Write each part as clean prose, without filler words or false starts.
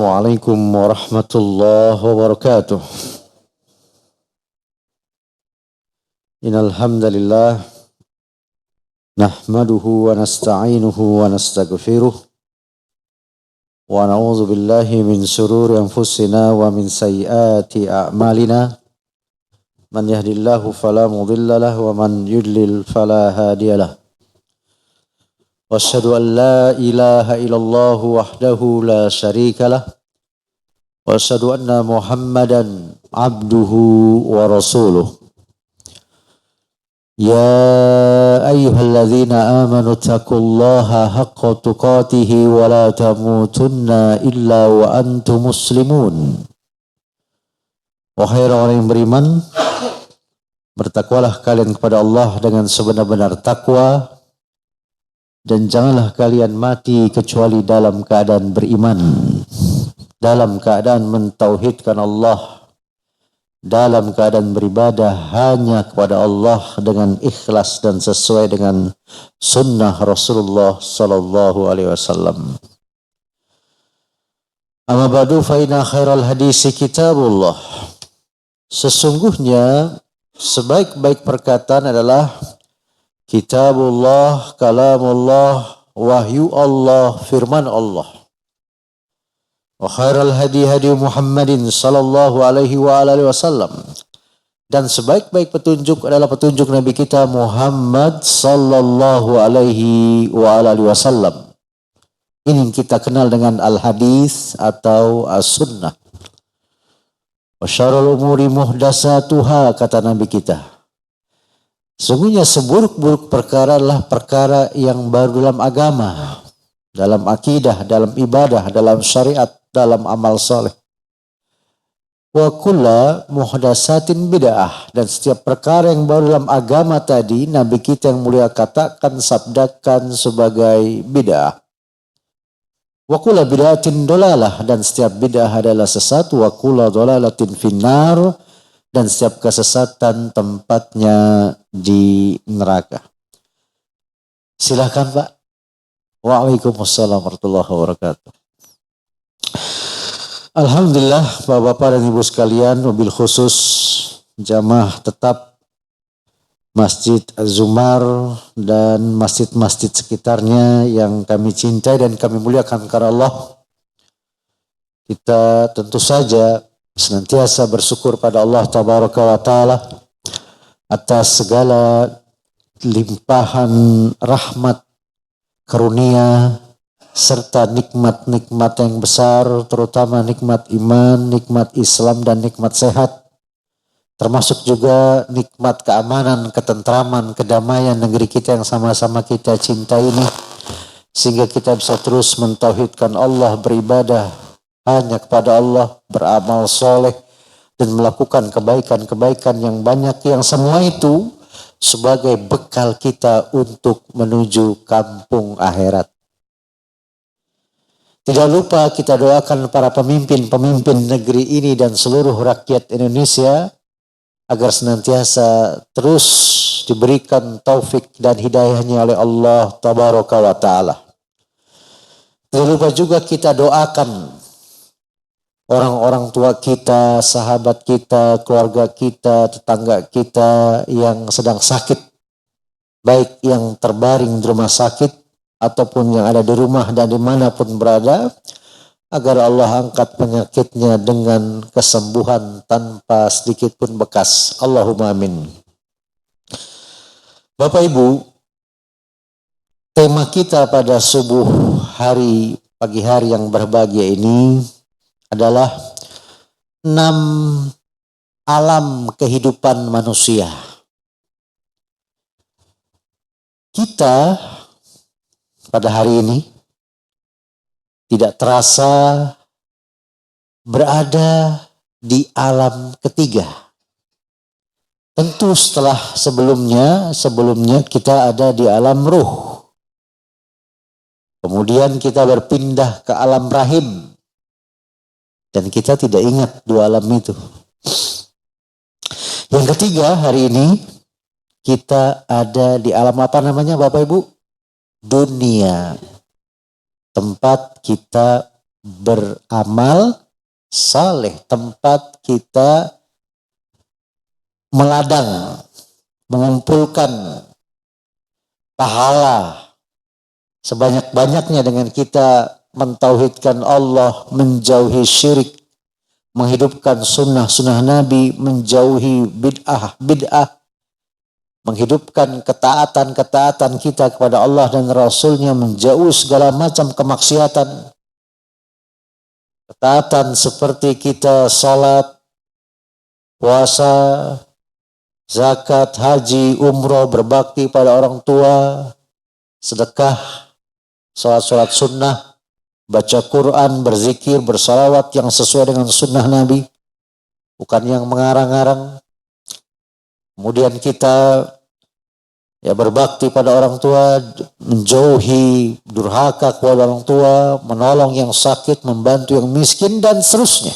Waalaikum warahmatullahi wabarakatuh. Innal hamdalillah nahmaduhu wa nasta'inuhu wa nastaghfiruh wa na'udzu billahi min shururi anfusina wa min sayyiati a'malina. Man yahdihillahu fala mudilla lahu wa man yudlil fala hadiyalah. Wa asyhadu an la ilaha illallah wahdahu la syarika lah. Wa asyhadu anna Muhammadan abduhu wa rasuluh. Ya ayyuhalladzina amanu taqullaha haqqa tuqatih wa la tamutunna illa wa antum muslimun. Wahai orang yang beriman, bertakwalah kalian kepada Allah dengan sebenar-benar takwa, dan janganlah kalian mati kecuali dalam keadaan beriman, dalam keadaan mentauhidkan Allah, dalam keadaan beribadah hanya kepada Allah dengan ikhlas dan sesuai dengan sunnah Rasulullah sallallahu alaihi wasallam. Amma ba'du fa inna khairal hadisi kitabullah. Sesungguhnya sebaik-baik perkataan adalah kitabullah, kalamullah, wahyu Allah, firman Allah. Wa khairal hadi hadi Muhammadin sallallahu alaihi wa alihi wasallam. Dan sebaik-baik petunjuk adalah petunjuk Nabi kita Muhammad sallallahu alaihi wa alihi wasallam. Ini yang kita kenal dengan al-hadis atau as-sunnah. Wa syarrul umuri muhdatsatuha, kata Nabi kita. Sesungguhnya seburuk-buruk perkara adalah perkara yang baru dalam agama, dalam akidah, dalam ibadah, dalam syariat, dalam amal soleh. Wa kulla muhdatsatin bid'ah, dan setiap perkara yang baru dalam agama tadi Nabi kita yang mulia katakan, sabdakan sebagai bid'ah. Wa kulla bid'atin dolalah, dan setiap bid'ah adalah sesat. Wa kulla dolalatin finnar, dan setiap kesesatan tempatnya di neraka. Silakan Pak. Waalaikumsalam warahmatullahi wabarakatuh. Alhamdulillah Bapak-bapak dan Ibu sekalian, mobil khusus jamaah tetap Masjid Az-Zumar dan masjid-masjid sekitarnya yang kami cintai dan kami muliakan karena Allah. Kita tentu saja senantiasa bersyukur pada Allah Tabaraka wa Ta'ala atas segala limpahan rahmat, karunia, serta nikmat-nikmat yang besar, terutama nikmat iman, nikmat Islam, dan nikmat sehat. Termasuk juga nikmat keamanan, ketentraman, kedamaian negeri kita yang sama-sama kita cintai ini. Sehingga kita bisa terus mentauhidkan Allah, beribadah hanya kepada Allah, beramal soleh, dan melakukan kebaikan-kebaikan yang banyak, yang semua itu sebagai bekal kita untuk menuju kampung akhirat. Tidak lupa kita doakan para pemimpin-pemimpin negeri ini dan seluruh rakyat Indonesia agar senantiasa terus diberikan taufik dan hidayahnya oleh Allah Tabaraka wa Ta'ala. Tidak lupa juga kita doakan orang-orang tua kita, sahabat kita, keluarga kita, tetangga kita yang sedang sakit, baik yang terbaring di rumah sakit ataupun yang ada di rumah dan dimanapun berada, agar Allah angkat penyakitnya dengan kesembuhan tanpa sedikit pun bekas. Allahumma amin. Bapak Ibu, tema kita pada subuh hari, pagi hari yang berbahagia ini adalah 6 alam kehidupan manusia. Kita pada hari ini tidak terasa berada di alam ketiga. Tentu setelah sebelumnya kita ada di alam ruh. Kemudian kita berpindah ke alam rahim. Dan kita tidak ingat 2 alam itu. Yang ketiga hari ini kita ada di alam apa namanya Bapak Ibu? Dunia. Tempat kita beramal saleh, tempat kita meladang, mengumpulkan pahala sebanyak-banyaknya dengan kita mentauhidkan Allah, menjauhi syirik, menghidupkan sunnah-sunnah Nabi, menjauhi bid'ah, menghidupkan ketaatan-ketaatan kita kepada Allah dan Rasulnya, menjauh segala macam kemaksiatan. Ketaatan seperti kita salat, puasa, zakat, haji, umroh, berbakti pada orang tua, sedekah, salat sunnah, baca Quran, berzikir, bersalawat yang sesuai dengan sunnah Nabi, bukan yang mengarang-arang. Kemudian kita berbakti pada orang tua, menjauhi durhaka kepada orang tua, menolong yang sakit, membantu yang miskin, dan seterusnya.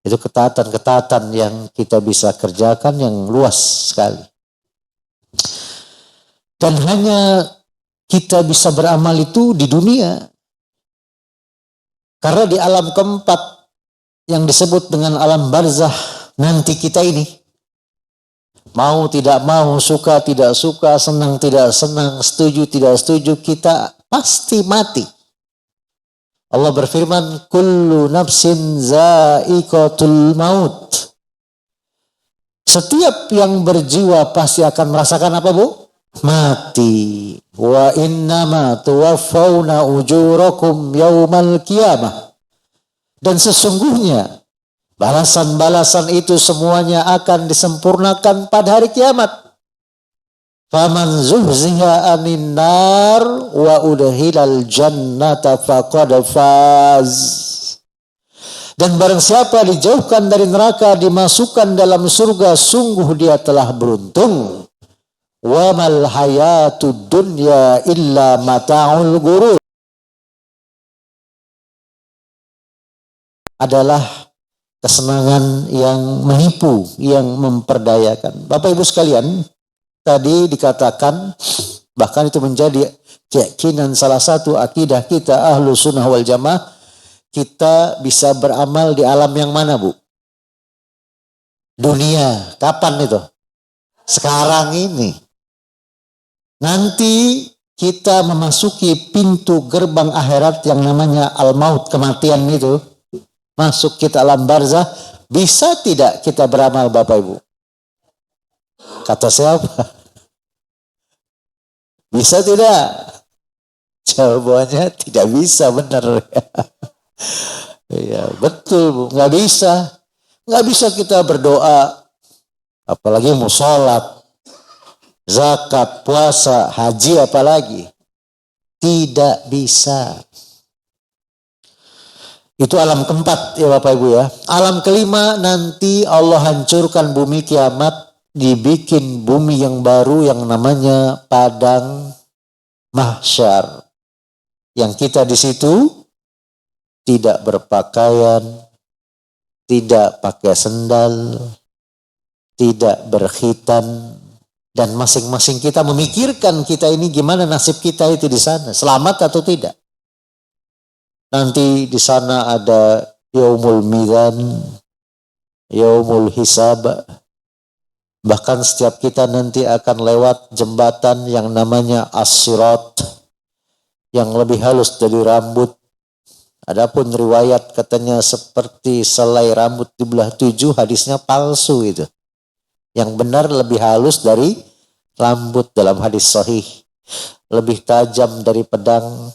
Itu ketaatan-ketaatan yang kita bisa kerjakan yang luas sekali. Dan hanya kita bisa beramal itu di dunia. Karena di alam keempat yang disebut dengan alam barzah nanti kita ini, mau tidak mau, suka tidak suka, senang tidak senang, setuju tidak setuju, kita pasti mati. Allah berfirman, kullu nafsin za'iqatul maut. Setiap yang berjiwa pasti akan merasakan apa, Bu? Mati. Wa innama tuwaffawna ujurakum yaumal qiyamah. Dan sesungguhnya balasan-balasan itu semuanya akan disempurnakan pada hari kiamat. Faman zuhziha anin nar wa udhilal jannata faqad faz. Dan barang siapa dijauhkan dari neraka, dimasukkan dalam surga, sungguh dia telah beruntung. Wa mal hayatud dunya illa mata'ul ghurur. Adalah kesenangan yang menipu, yang memperdayakan. Bapak Ibu sekalian, tadi dikatakan, bahkan itu menjadi keyakinan salah satu akidah kita ahlu sunnah wal jamaah, kita bisa beramal di alam yang mana, Bu? Dunia. Kapan itu? Sekarang ini. Nanti kita memasuki pintu gerbang akhirat yang namanya al-maut, kematian itu. Masuk kita alam barzah, bisa tidak kita beramal, Bapak Ibu? Kata siapa? Bisa tidak? Jawabannya tidak bisa, benar. Ya, betul, Bu. Nggak bisa. Nggak bisa kita berdoa, apalagi mau sholat, zakat, puasa, haji, apalagi. Tidak bisa. Itu alam keempat ya Bapak Ibu ya. Alam kelima, nanti Allah hancurkan bumi kiamat, dibikin bumi yang baru yang namanya padang mahsyar. Yang kita di situ tidak berpakaian, tidak pakai sendal, tidak berkhitan, dan masing-masing kita memikirkan kita ini gimana nasib kita itu di sana, selamat atau tidak. Nanti di sana ada yaumul mizan, yaumul hisab. Bahkan setiap kita nanti akan lewat jembatan yang namanya as-sirat, yang lebih halus dari rambut. Adapun riwayat katanya seperti selai rambut di belah 7, hadisnya palsu itu. Yang benar lebih halus dari rambut dalam hadis sahih. Lebih tajam dari pedang,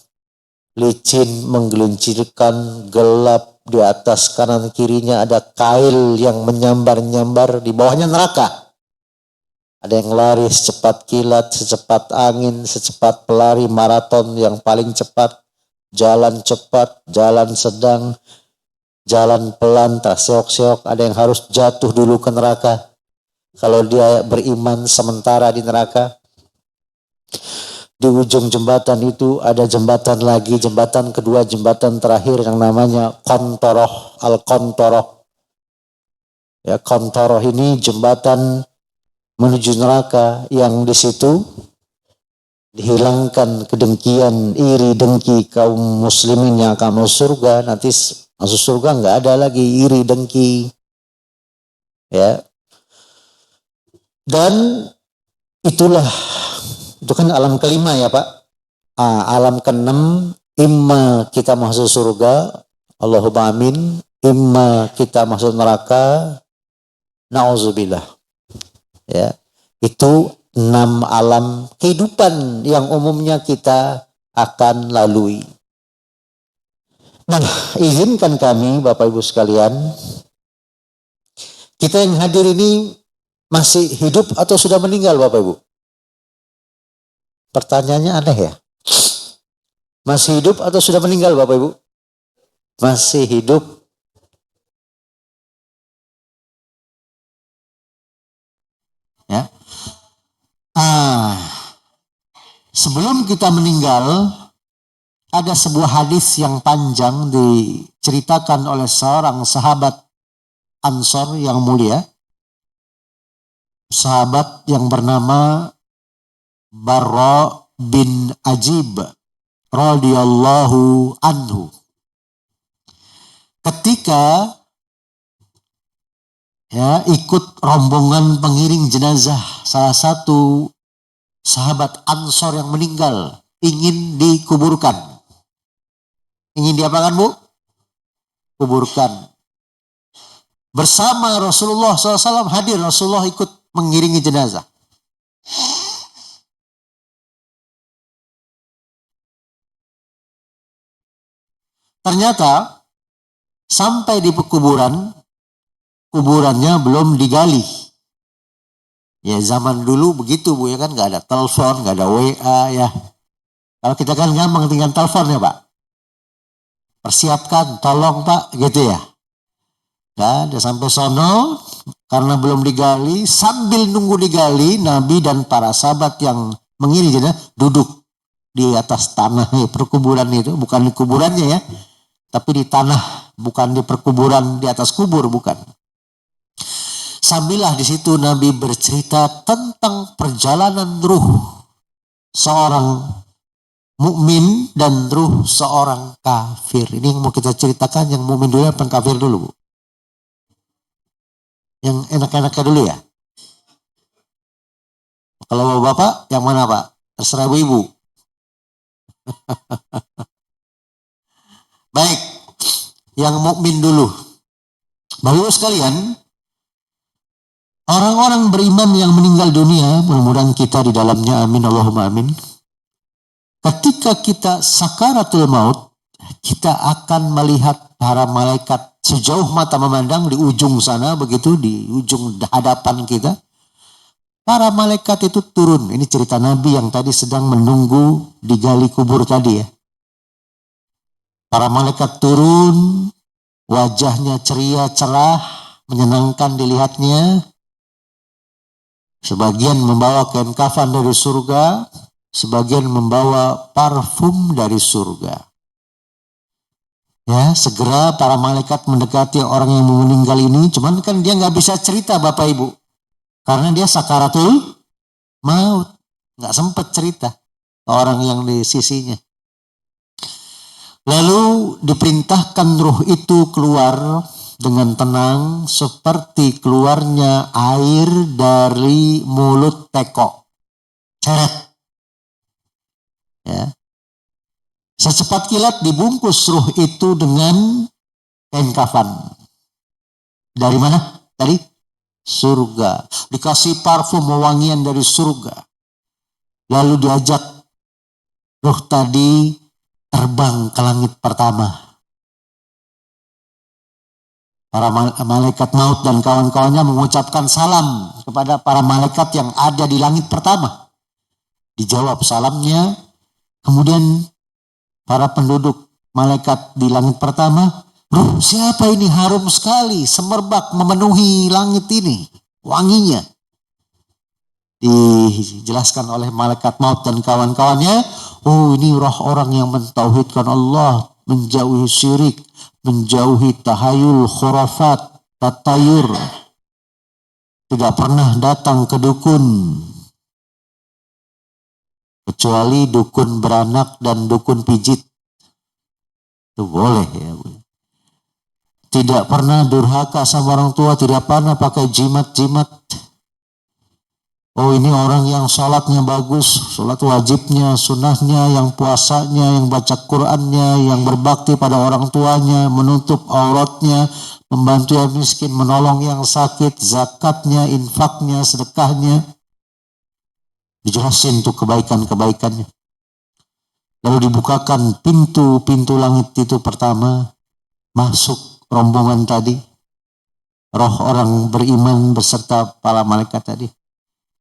licin, menggelincirkan, gelap, di atas kanan kirinya ada kail yang menyambar-nyambar, di bawahnya neraka. Ada yang lari secepat kilat, secepat angin, secepat pelari maraton yang paling cepat, jalan cepat, jalan sedang, jalan pelan, terseok-seok. Ada yang harus jatuh dulu ke neraka kalau dia beriman sementara di neraka. Di ujung jembatan itu ada jembatan lagi, jembatan kedua, jembatan terakhir yang namanya Qantoroh, Al-Qantoroh. Ya, Qantoroh ini jembatan menuju neraka yang di situ dihilangkan kedengkian, iri, dengki kaum muslimin yang akan masuk surga. Nanti masuk surga nggak ada lagi iri, dengki, ya. Dan itulah, itu kan alam kelima ya Pak. Alam keenam, imma kita masuk surga, Allahumma amin, imma kita masuk neraka, na'udzubillah. Ya, itu 6 alam kehidupan yang umumnya kita akan lalui. Nah, izinkan kami Bapak Ibu sekalian, kita yang hadir ini masih hidup atau sudah meninggal Bapak Ibu? Pertanyaannya aneh ya. Masih hidup atau sudah meninggal Bapak Ibu? Masih hidup. Ya. Sebelum kita meninggal, ada sebuah hadis yang panjang diceritakan oleh seorang sahabat Ansor yang mulia. Sahabat yang bernama Barra bin Ajib radhiyallahu anhu. Ketika ikut rombongan pengiring jenazah salah satu sahabat Ansor yang meninggal, ingin dikuburkan. Ingin diapakan Bu? Kuburkan. Bersama Rasulullah SAW hadir, Rasulullah ikut mengiringi jenazah. Ternyata sampai di kuburannya belum digali. Ya zaman dulu begitu Bu ya kan, nggak ada telepon, nggak ada WA ya. Kalau kita kan gampang tinggal telepon ya Pak. Persiapkan, tolong Pak, gitu ya. Dan sampai sono karena belum digali, sambil nunggu digali, Nabi dan para sahabat yang mengiring jenazah duduk di atas tanah perkuburan itu, bukan di kuburannya ya, tapi di tanah, bukan di perkuburan di atas kubur, bukan. Sambilah di situ Nabi bercerita tentang perjalanan ruh seorang mukmin dan ruh seorang kafir. Ini yang mau kita ceritakan, yang mukmin dulu apa kafir dulu, Bu? Yang enak-enaknya dulu ya. Kalau Bapak yang mana Pak? Terserah Ibu. Baik, yang mukmin dulu. Bapak sekalian, orang-orang beriman yang meninggal dunia, mudah-mudahan kita di dalamnya, amin Allahumma amin. Ketika kita sakaratul maut, kita akan melihat para malaikat sejauh mata memandang di ujung sana, begitu di ujung hadapan kita. Para malaikat itu turun. Ini cerita Nabi yang tadi sedang menunggu digali kubur tadi ya. Para malaikat turun, wajahnya ceria, cerah, menyenangkan dilihatnya. Sebagian membawa kain kafan dari surga, sebagian membawa parfum dari surga. Ya, segera para malaikat mendekati orang yang meninggal ini. Cuman kan dia nggak bisa cerita Bapak Ibu, karena dia sakaratul maut, nggak sempat cerita orang yang di sisinya. Lalu diperintahkan ruh itu keluar dengan tenang seperti keluarnya air dari mulut teko. Seret. Ya. Secepat kilat dibungkus ruh itu dengan kain kafan. Dari mana? Dari surga. Dikasih parfum wangian dari surga. Lalu diajak ruh tadi terbang ke langit pertama. Para malaikat maut dan kawan-kawannya mengucapkan salam kepada para malaikat yang ada di langit pertama. Dijawab salamnya. Kemudian para penduduk malaikat di langit pertama, ruh siapa ini, harum sekali, semerbak memenuhi langit ini, wanginya. Dijelaskan oleh malaikat maut dan kawan-kawannya, oh ini roh orang yang mentauhidkan Allah, menjauhi syirik, menjauhi tahayul, khurafat, tatayur, tidak pernah datang ke dukun. kecuali dukun beranak dan dukun pijit. Itu boleh ya. Tidak pernah durhaka sama orang tua, tidak pernah pakai jimat-jimat. Oh, ini orang yang sholatnya bagus, sholat wajibnya, sunnahnya, yang puasanya, yang baca Qur'annya, yang berbakti pada orang tuanya, menutup auratnya, membantu yang miskin, menolong yang sakit, zakatnya, infaknya, sedekahnya. Dijelasin tuh kebaikan-kebaikannya. Lalu dibukakan pintu-pintu langit itu pertama, masuk rombongan tadi, roh orang beriman beserta para malaikat tadi.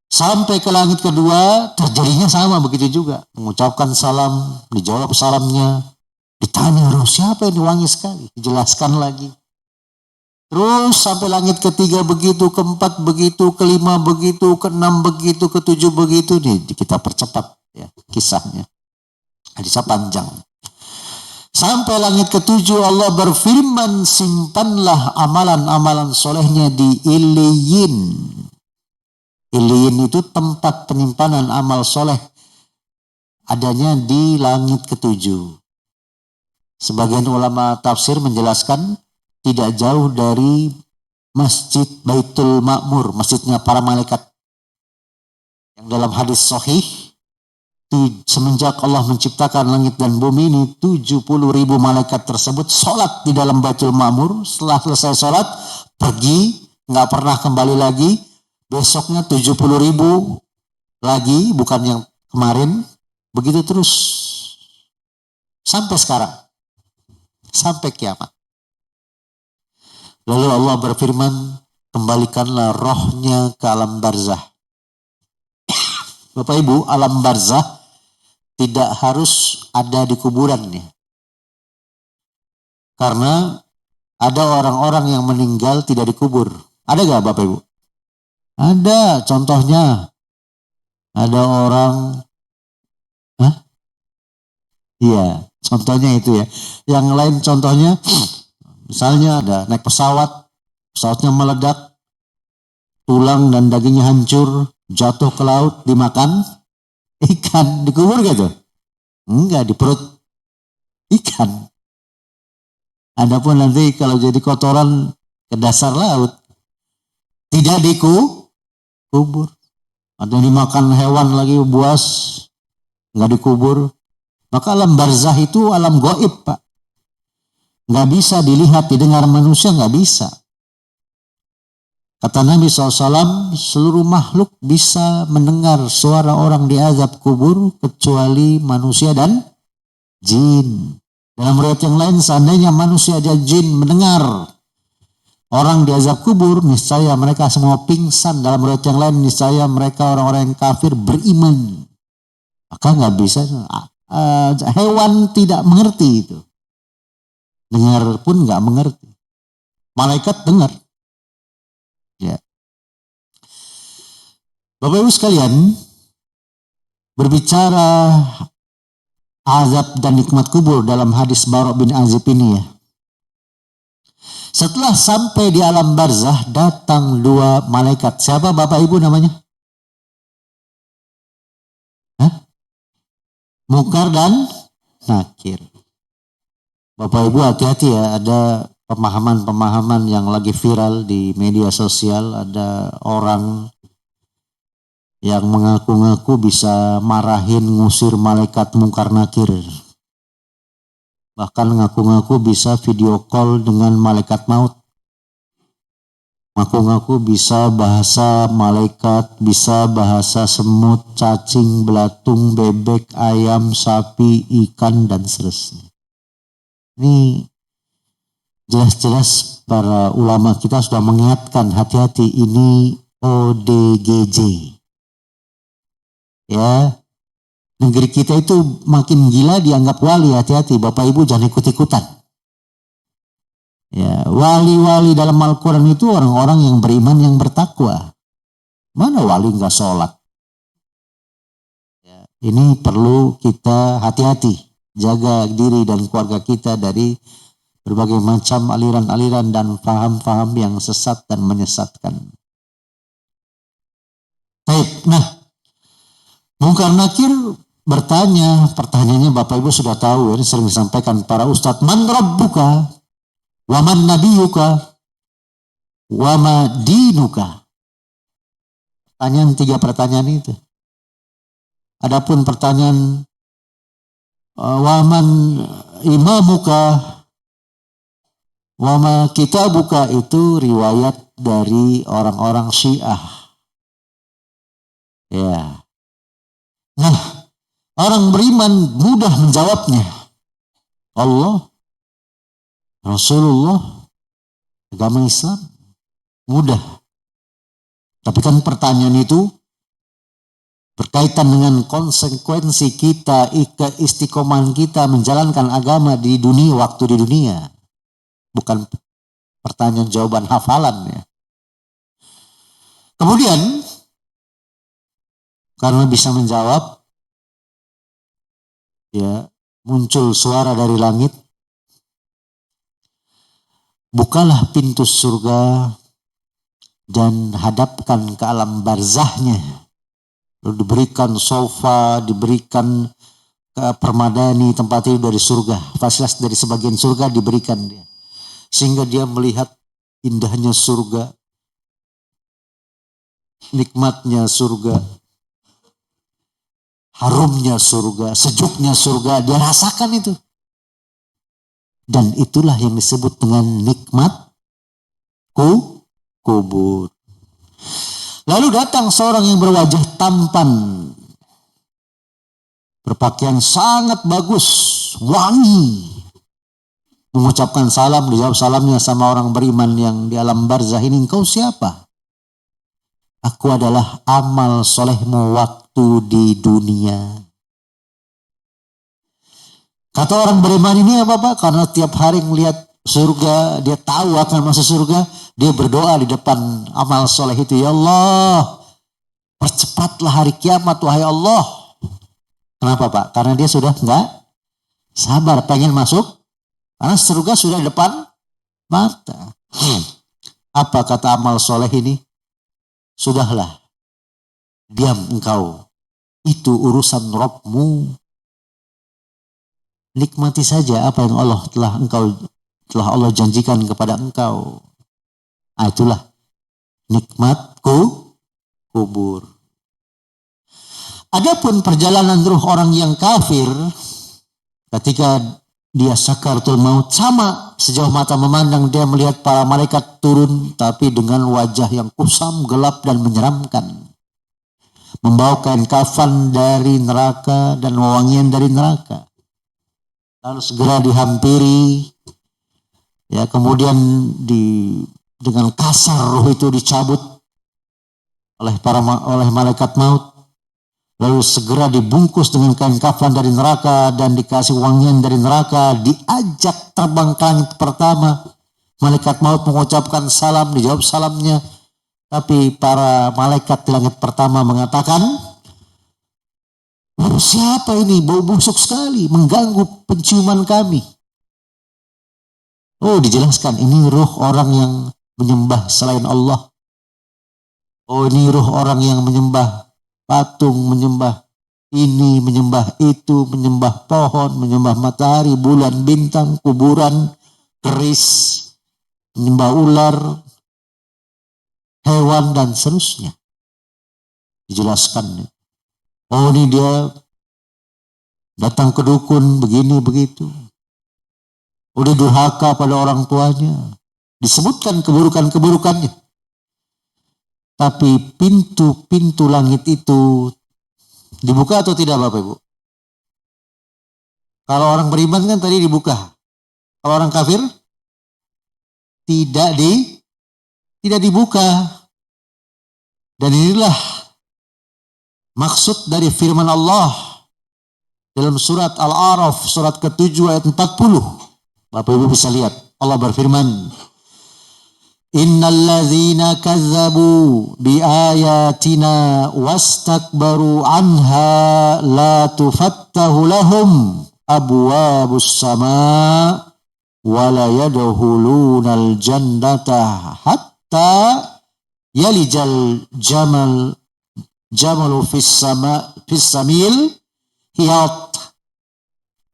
Sampai ke langit kedua, terjadinya sama begitu juga. Mengucapkan salam, dijawab salamnya, ditanya, roh siapa yang wangi sekali? Dijelaskan lagi. Terus sampai langit ketiga begitu, keempat begitu, kelima begitu, keenam begitu, ketujuh begitu. Nih kita percepat ya kisahnya. Hadisnya panjang. Sampai langit ketujuh Allah berfirman, simpanlah amalan-amalan solehnya di Iliyin. Iliyin itu tempat penyimpanan amal soleh, adanya di langit ketujuh. Sebagian ulama tafsir menjelaskan tidak jauh dari Masjid Baitul Ma'mur, masjidnya para malaikat. Yang dalam hadis sahih, semenjak Allah menciptakan langit dan bumi ini, 70.000 malaikat tersebut sholat di dalam Baitul Ma'mur. Setelah selesai sholat, pergi, nggak pernah kembali lagi. Besoknya 70.000 lagi, bukan yang kemarin. Begitu terus sampai sekarang, sampai kiamat. Lalu Allah berfirman, kembalikanlah rohnya ke alam barzah. Bapak Ibu, alam barzah tidak harus ada di kuburannya. Karena ada orang-orang yang meninggal tidak dikubur. Ada gak Bapak Ibu? Ada, contohnya. Ada orang, iya, contohnya itu ya. Yang lain contohnya, misalnya ada naik pesawat, pesawatnya meledak, tulang dan dagingnya hancur, jatuh ke laut, dimakan ikan, dikubur gak tuh? Enggak, di perut ikan. Adapun nanti kalau jadi kotoran ke dasar laut, tidak dikubur. Atau dimakan hewan lagi, buas, nggak dikubur. Maka alam barzah itu alam gaib, Pak. Nggak bisa dilihat, didengar manusia, nggak bisa. Kata Nabi SAW, seluruh makhluk bisa mendengar suara orang diazab kubur kecuali manusia dan jin. Dalam riwayat yang lain, seandainya manusia dan jin mendengar orang diazab kubur, niscaya mereka semua pingsan. Dalam riwayat yang lain, niscaya mereka orang-orang yang kafir beriman. Maka nggak bisa. Hewan tidak mengerti itu. Dengar pun nggak mengerti. Malaikat dengar. Ya. Bapak Ibu sekalian, berbicara azab dan nikmat kubur dalam hadis Bara' bin Azib ini ya. Setelah sampai di alam barzah, datang dua malaikat. Siapa Bapak Ibu namanya? Munkar dan Nakir. Bapak Ibu hati-hati ya, ada pemahaman-pemahaman yang lagi viral di media sosial. Ada orang yang mengaku-ngaku bisa marahin, ngusir malaikat Munkar Nakir. Bahkan ngaku-ngaku bisa video call dengan malaikat maut. Ngaku-ngaku bisa bahasa malaikat, bisa bahasa semut, cacing, belatung, bebek, ayam, sapi, ikan, dan seterusnya. Ini jelas-jelas para ulama kita sudah mengingatkan, hati-hati, ini ODGJ. Ya, negeri kita itu makin gila dianggap wali, hati-hati Bapak Ibu jangan ikut-ikutan. Ya, wali-wali dalam Al-Quran itu orang-orang yang beriman, yang bertakwa. Mana wali nggak sholat? Ya, ini perlu kita hati-hati, jaga diri dan keluarga kita dari berbagai macam aliran-aliran dan paham-paham yang sesat dan menyesatkan. Baik, nah, Munkar Nakir bertanya, pertanyaannya Bapak Ibu sudah tahu, ini sering disampaikan para ustadz, man rabbuka, wa man nabiyuka, wa ma dinuka. Pertanyaan, 3 pertanyaan itu. Adapun pertanyaan wa man imamuka, wa ma kitabuka, itu riwayat dari orang-orang Syiah. Ya. Nah, orang beriman mudah menjawabnya. Allah, Rasulullah, agama Islam, mudah. Tapi kan pertanyaan itu berkaitan dengan konsekuensi kita, keistiqomahan kita menjalankan agama di dunia, waktu di dunia. Bukan pertanyaan jawaban hafalan ya. Kemudian, karena bisa menjawab, ya, muncul suara dari langit, bukalah pintu surga dan hadapkan ke alam barzahnya. Lalu diberikan sofa, diberikan permadani, tempat tidur dari surga, fasilitas dari sebagian surga diberikan dia, sehingga dia melihat indahnya surga, nikmatnya surga, harumnya surga, sejuknya surga, dia rasakan itu. Dan itulah yang disebut dengan nikmat kubur. Lalu datang seorang yang berwajah tampan, berpakaian sangat bagus, wangi, mengucapkan salam, dijawab salamnya sama orang beriman yang di alam barzah ini, engkau siapa? Aku adalah amal solehmu waktu di dunia. Kata orang beriman ini apa Pak? Karena tiap hari melihat surga, dia tahu akan masuk surga, dia berdoa di depan amal soleh itu, ya Allah, percepatlah hari kiamat wahai Allah. Kenapa Pak? Karena dia sudah enggak sabar, pengen masuk, karena surga sudah di depan mata. Apa kata amal soleh ini? Sudahlah, diam engkau, itu urusan Rabbmu. Nikmati saja apa yang telah Allah janjikan kepada engkau. Itulah nikmat kubur. Adapun perjalanan ruh orang yang kafir, ketika dia sakaratul maut, sama sejauh mata memandang dia melihat para malaikat turun, tapi dengan wajah yang kusam, gelap dan menyeramkan, membawa kain kafan dari neraka dan wewangian dari neraka. Lalu segera dihampiri, ya, kemudian dengan kasar ruh itu dicabut oleh malaikat maut, lalu segera dibungkus dengan kain kafan dari neraka dan dikasih wangian dari neraka, diajak terbang ke langit pertama. Malaikat maut mengucapkan salam, dijawab salamnya, tapi para malaikat di langit pertama mengatakan, siapa ini? Bau busuk sekali, mengganggu penciuman kami. Oh, dijelaskan ini ruh orang yang menyembah selain Allah. Oh, ini ruh orang yang menyembah patung, menyembah ini, menyembah itu, menyembah pohon, menyembah matahari, bulan, bintang, kuburan, keris, menyembah ular, hewan, dan seterusnya. Dijelaskan. Oh, ini dia datang ke dukun begini begitu. Udah durhaka pada orang tuanya. Disebutkan keburukan-keburukannya. Tapi pintu-pintu langit itu dibuka atau tidak Bapak Ibu? Kalau orang beriman kan tadi dibuka. Kalau orang kafir tidak dibuka. Dan inilah maksud dari firman Allah dalam surat Al-A'raf, surat ke-7 ayat 40. Bapak Ibu bisa lihat, Allah berfirman, Innal ladzina kazzabu bi ayatina wastakbaru anha la tufattahu lahum abwabus sama wa la yadkhulunal jannata hatta yalijal jamalu fis samil hiyat.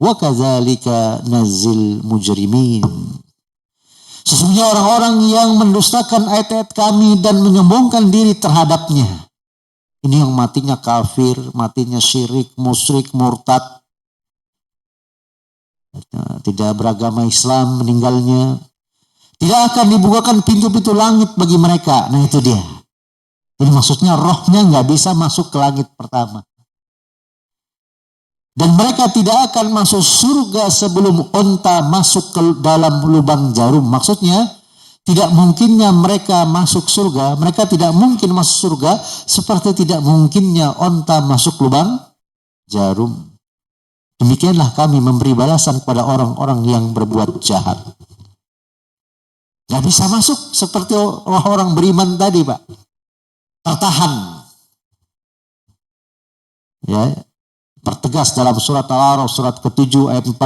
Wa kadzalika nazil mujrimin. Sesungguhnya orang-orang yang mendustakan ayat-ayat kami dan menyombongkan diri terhadapnya. Ini yang matinya kafir, matinya syirik, musyrik, murtad. Tidak beragama Islam meninggalnya. Tidak akan dibukakan pintu-pintu langit bagi mereka. Nah itu dia. Jadi maksudnya rohnya nggak bisa masuk ke langit pertama. Dan mereka tidak akan masuk surga sebelum onta masuk ke dalam lubang jarum. Maksudnya tidak mungkinnya mereka masuk surga. Mereka tidak mungkin masuk surga seperti tidak mungkinnya onta masuk lubang jarum. Demikianlah kami memberi balasan kepada orang-orang yang berbuat jahat. Gak bisa masuk seperti orang beriman tadi, Pak. Tertahan. Ya, pertegas dalam surat Al-A'raf surat ke-7 ayat 40.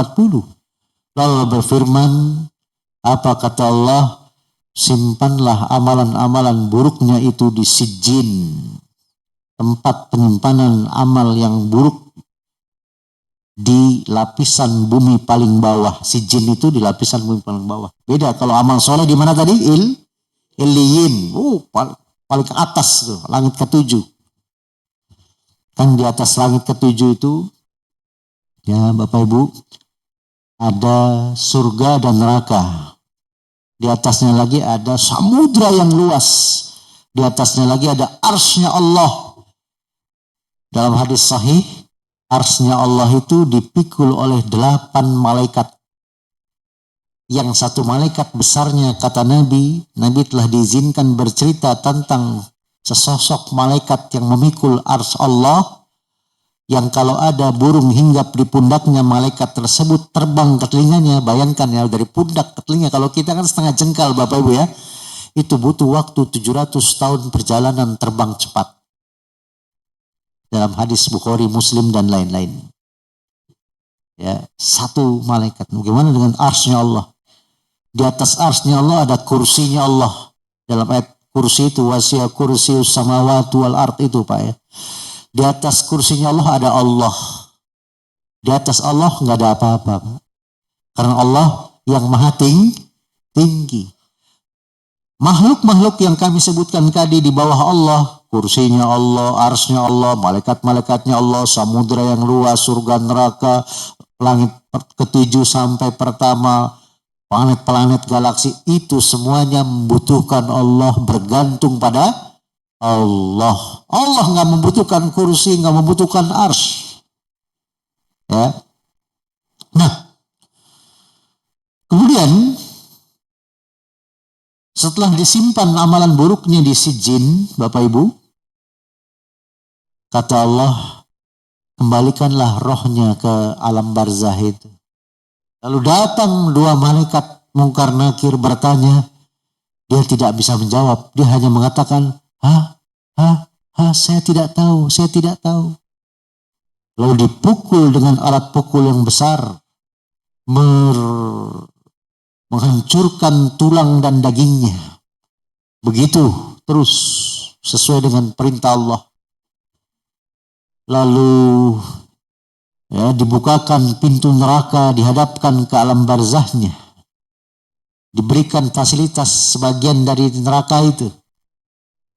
Lalu berfirman, apa kata Allah? Simpanlah amalan-amalan buruknya itu di sijjin, tempat penyimpanan amal yang buruk di lapisan bumi paling bawah. Sijjin itu di lapisan bumi paling bawah. Beda kalau amal soleh di mana tadi? Illiyin. Paling ke atas tuh, langit ke-7. Kan di atas langit ke-7 itu, ya Bapak Ibu, ada surga dan neraka. Di atasnya lagi ada samudra yang luas. Di atasnya lagi ada arsy-Nya Allah. Dalam hadis sahih, arsy-Nya Allah itu dipikul oleh 8 malaikat. Yang satu malaikat besarnya, kata Nabi telah diizinkan bercerita tentang sesosok malaikat yang memikul arsy Allah, yang kalau ada burung hinggap di pundaknya, malaikat tersebut terbang ke telinganya. Bayangkan ya, dari pundak ke telinga. Kalau kita kan setengah jengkal Bapak Ibu ya, itu butuh waktu 700 tahun perjalanan terbang cepat. Dalam hadis Bukhari, Muslim dan lain-lain. Ya, satu malaikat. Bagaimana dengan arsy-Nya Allah? Di atas arsy-Nya Allah ada kursinya Allah. Dalam ayat kursi itu, wasi'a kursius samawati wal ard itu Pak ya. Di atas kursinya Allah ada Allah. Di atas Allah nggak ada apa-apa Pak. Karena Allah yang maha tinggi. Makhluk-makhluk yang kami sebutkan tadi di bawah Allah, kursinya Allah, arsy-Nya Allah, malaikat-malaikatnya Allah, samudra yang luas, surga neraka, langit ke-7 sampai pertama, planet-planet galaksi, itu semuanya membutuhkan Allah, bergantung pada Allah. Allah nggak membutuhkan kursi, nggak membutuhkan arsy. Ya. Nah, kemudian setelah disimpan amalan buruknya di sijjin, Bapak Ibu, kata Allah, kembalikanlah rohnya ke alam barzah itu. Lalu datang 2 malaikat Mungkar Nakir bertanya, dia tidak bisa menjawab, dia hanya mengatakan, saya tidak tahu. Lalu dipukul dengan alat pukul yang besar, menghancurkan tulang dan dagingnya. Begitu terus sesuai dengan perintah Allah. Lalu ya, dibukakan pintu neraka, dihadapkan ke alam barzahnya. Diberikan fasilitas sebagian dari neraka itu.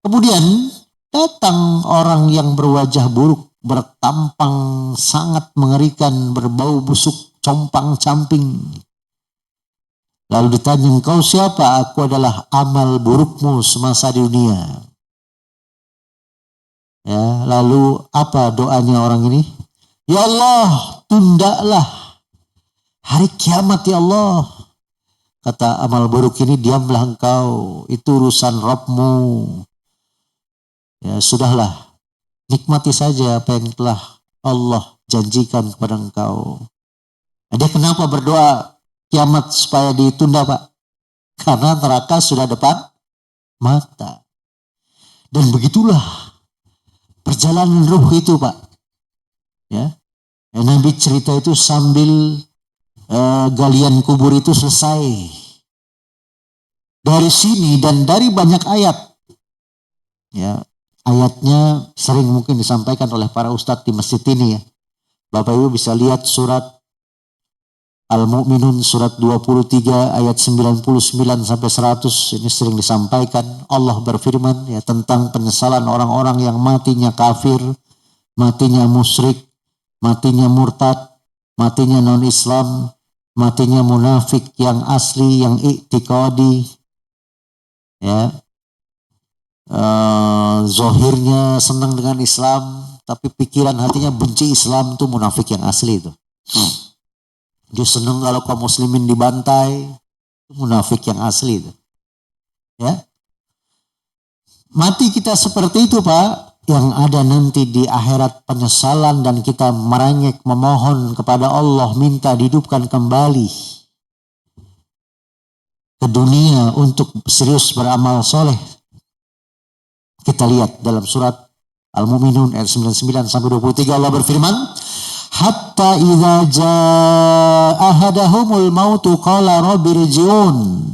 Kemudian datang orang yang berwajah buruk, bertampang sangat mengerikan, berbau busuk, compang-camping. Lalu ditanya, engkau siapa? Aku adalah amal burukmu semasa di dunia. Ya, lalu apa doanya orang ini? Ya Allah, tundalah hari kiamat ya Allah. Kata amal buruk ini, diamlah engkau, itu urusan Rabbmu. Ya sudahlah, nikmati saja apa yang telah Allah janjikan kepada engkau. Nah, dia kenapa berdoa kiamat supaya ditunda Pak? Karena neraka sudah depan mata. Dan begitulah perjalanan ruh itu Pak. Ya, Nabi cerita itu sambil galian kubur itu selesai. Dari sini dan dari banyak ayat, ya ayatnya sering mungkin disampaikan oleh para ustadz di masjid ini ya. Bapak Ibu bisa lihat surat Al-Mu'minun surat 23 ayat 99 sampai 100. Ini sering disampaikan. Allah berfirman ya tentang penyesalan orang-orang yang matinya kafir, matinya musyrik, matinya murtad, matinya non-Islam, matinya munafik yang asli, yang i'tiqadi, ya, zohirnya senang dengan Islam, tapi pikiran hatinya benci Islam, itu munafik yang asli itu. Dia senang kalau kaum muslimin dibantai, itu munafik yang asli itu. Ya, mati kita seperti itu Pak. Yang ada nanti di akhirat penyesalan dan kita merengek memohon kepada Allah minta dihidupkan kembali ke dunia untuk serius beramal soleh. Kita lihat dalam surat Al-Mu'minun ayat 99 sampai 23 Allah berfirman, hatta idza jaa ahadahumul mautu qala rabbirji'un.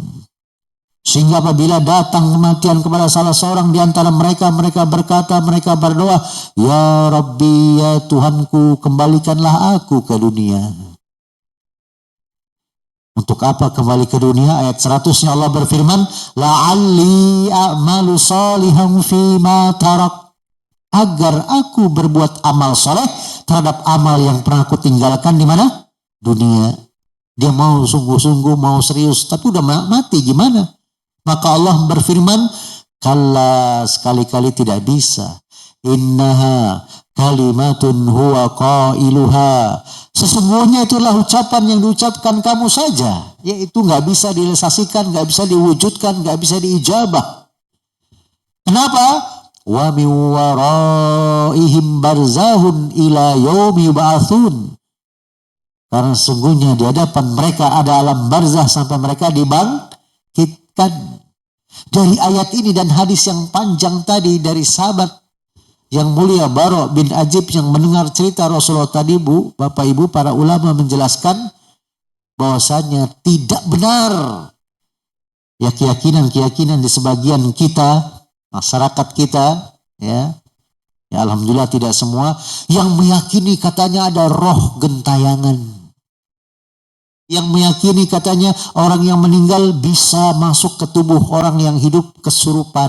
Sehingga apabila datang kematian kepada salah seorang di antara mereka, mereka berkata, mereka berdoa, ya Rabbi, ya Tuhanku, kembalikanlah aku ke dunia. Untuk apa kembali ke dunia? Ayat 100-nya Allah berfirman, la'alli a'malu salihan fima tarak. Agar aku berbuat amal soleh terhadap amal yang pernah aku tinggalkan di mana? Dunia. Dia mau sungguh-sungguh, mau serius, tapi udah mati gimana? Maka Allah berfirman, kalla, sekali-kali tidak bisa. Innaha kalimatun huwa qailuha. Sesungguhnya itulah ucapan yang diucapkan kamu saja. Yaitu gak bisa direalisasikan, gak bisa diwujudkan, gak bisa diijabah. Kenapa? Wa min waraihim barzahun ila yaumi yub'atsun. Karena sesungguhnya di hadapan mereka ada alam barzah sampai mereka dibangkitkan. Dari ayat ini dan hadis yang panjang tadi dari sahabat yang mulia Bara' bin Azib yang mendengar cerita Rasulullah tadi, Bu, Bapak Ibu, para ulama menjelaskan bahwasanya tidak benar ya keyakinan di sebagian kita, masyarakat kita, ya alhamdulillah tidak semua, yang meyakini katanya ada roh gentayangan. Yang meyakini katanya orang yang meninggal bisa masuk ke tubuh orang yang hidup kesurupan.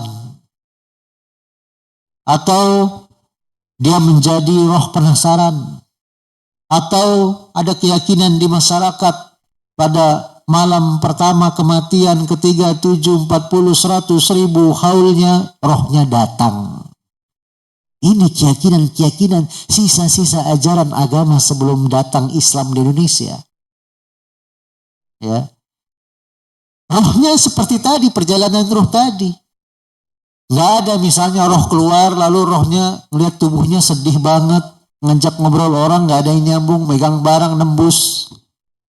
Atau dia menjadi roh penasaran. Atau ada keyakinan di masyarakat pada malam pertama kematian, ketiga, 7, 40, 100, 1000 haulnya rohnya datang. Ini keyakinan sisa-sisa ajaran agama sebelum datang Islam di Indonesia. Ya, rohnya seperti tadi, perjalanan roh tadi. Nggak ada misalnya roh keluar lalu rohnya ngeliat tubuhnya sedih banget, ngajak ngobrol orang nggak ada yang nyambung, megang barang nembus.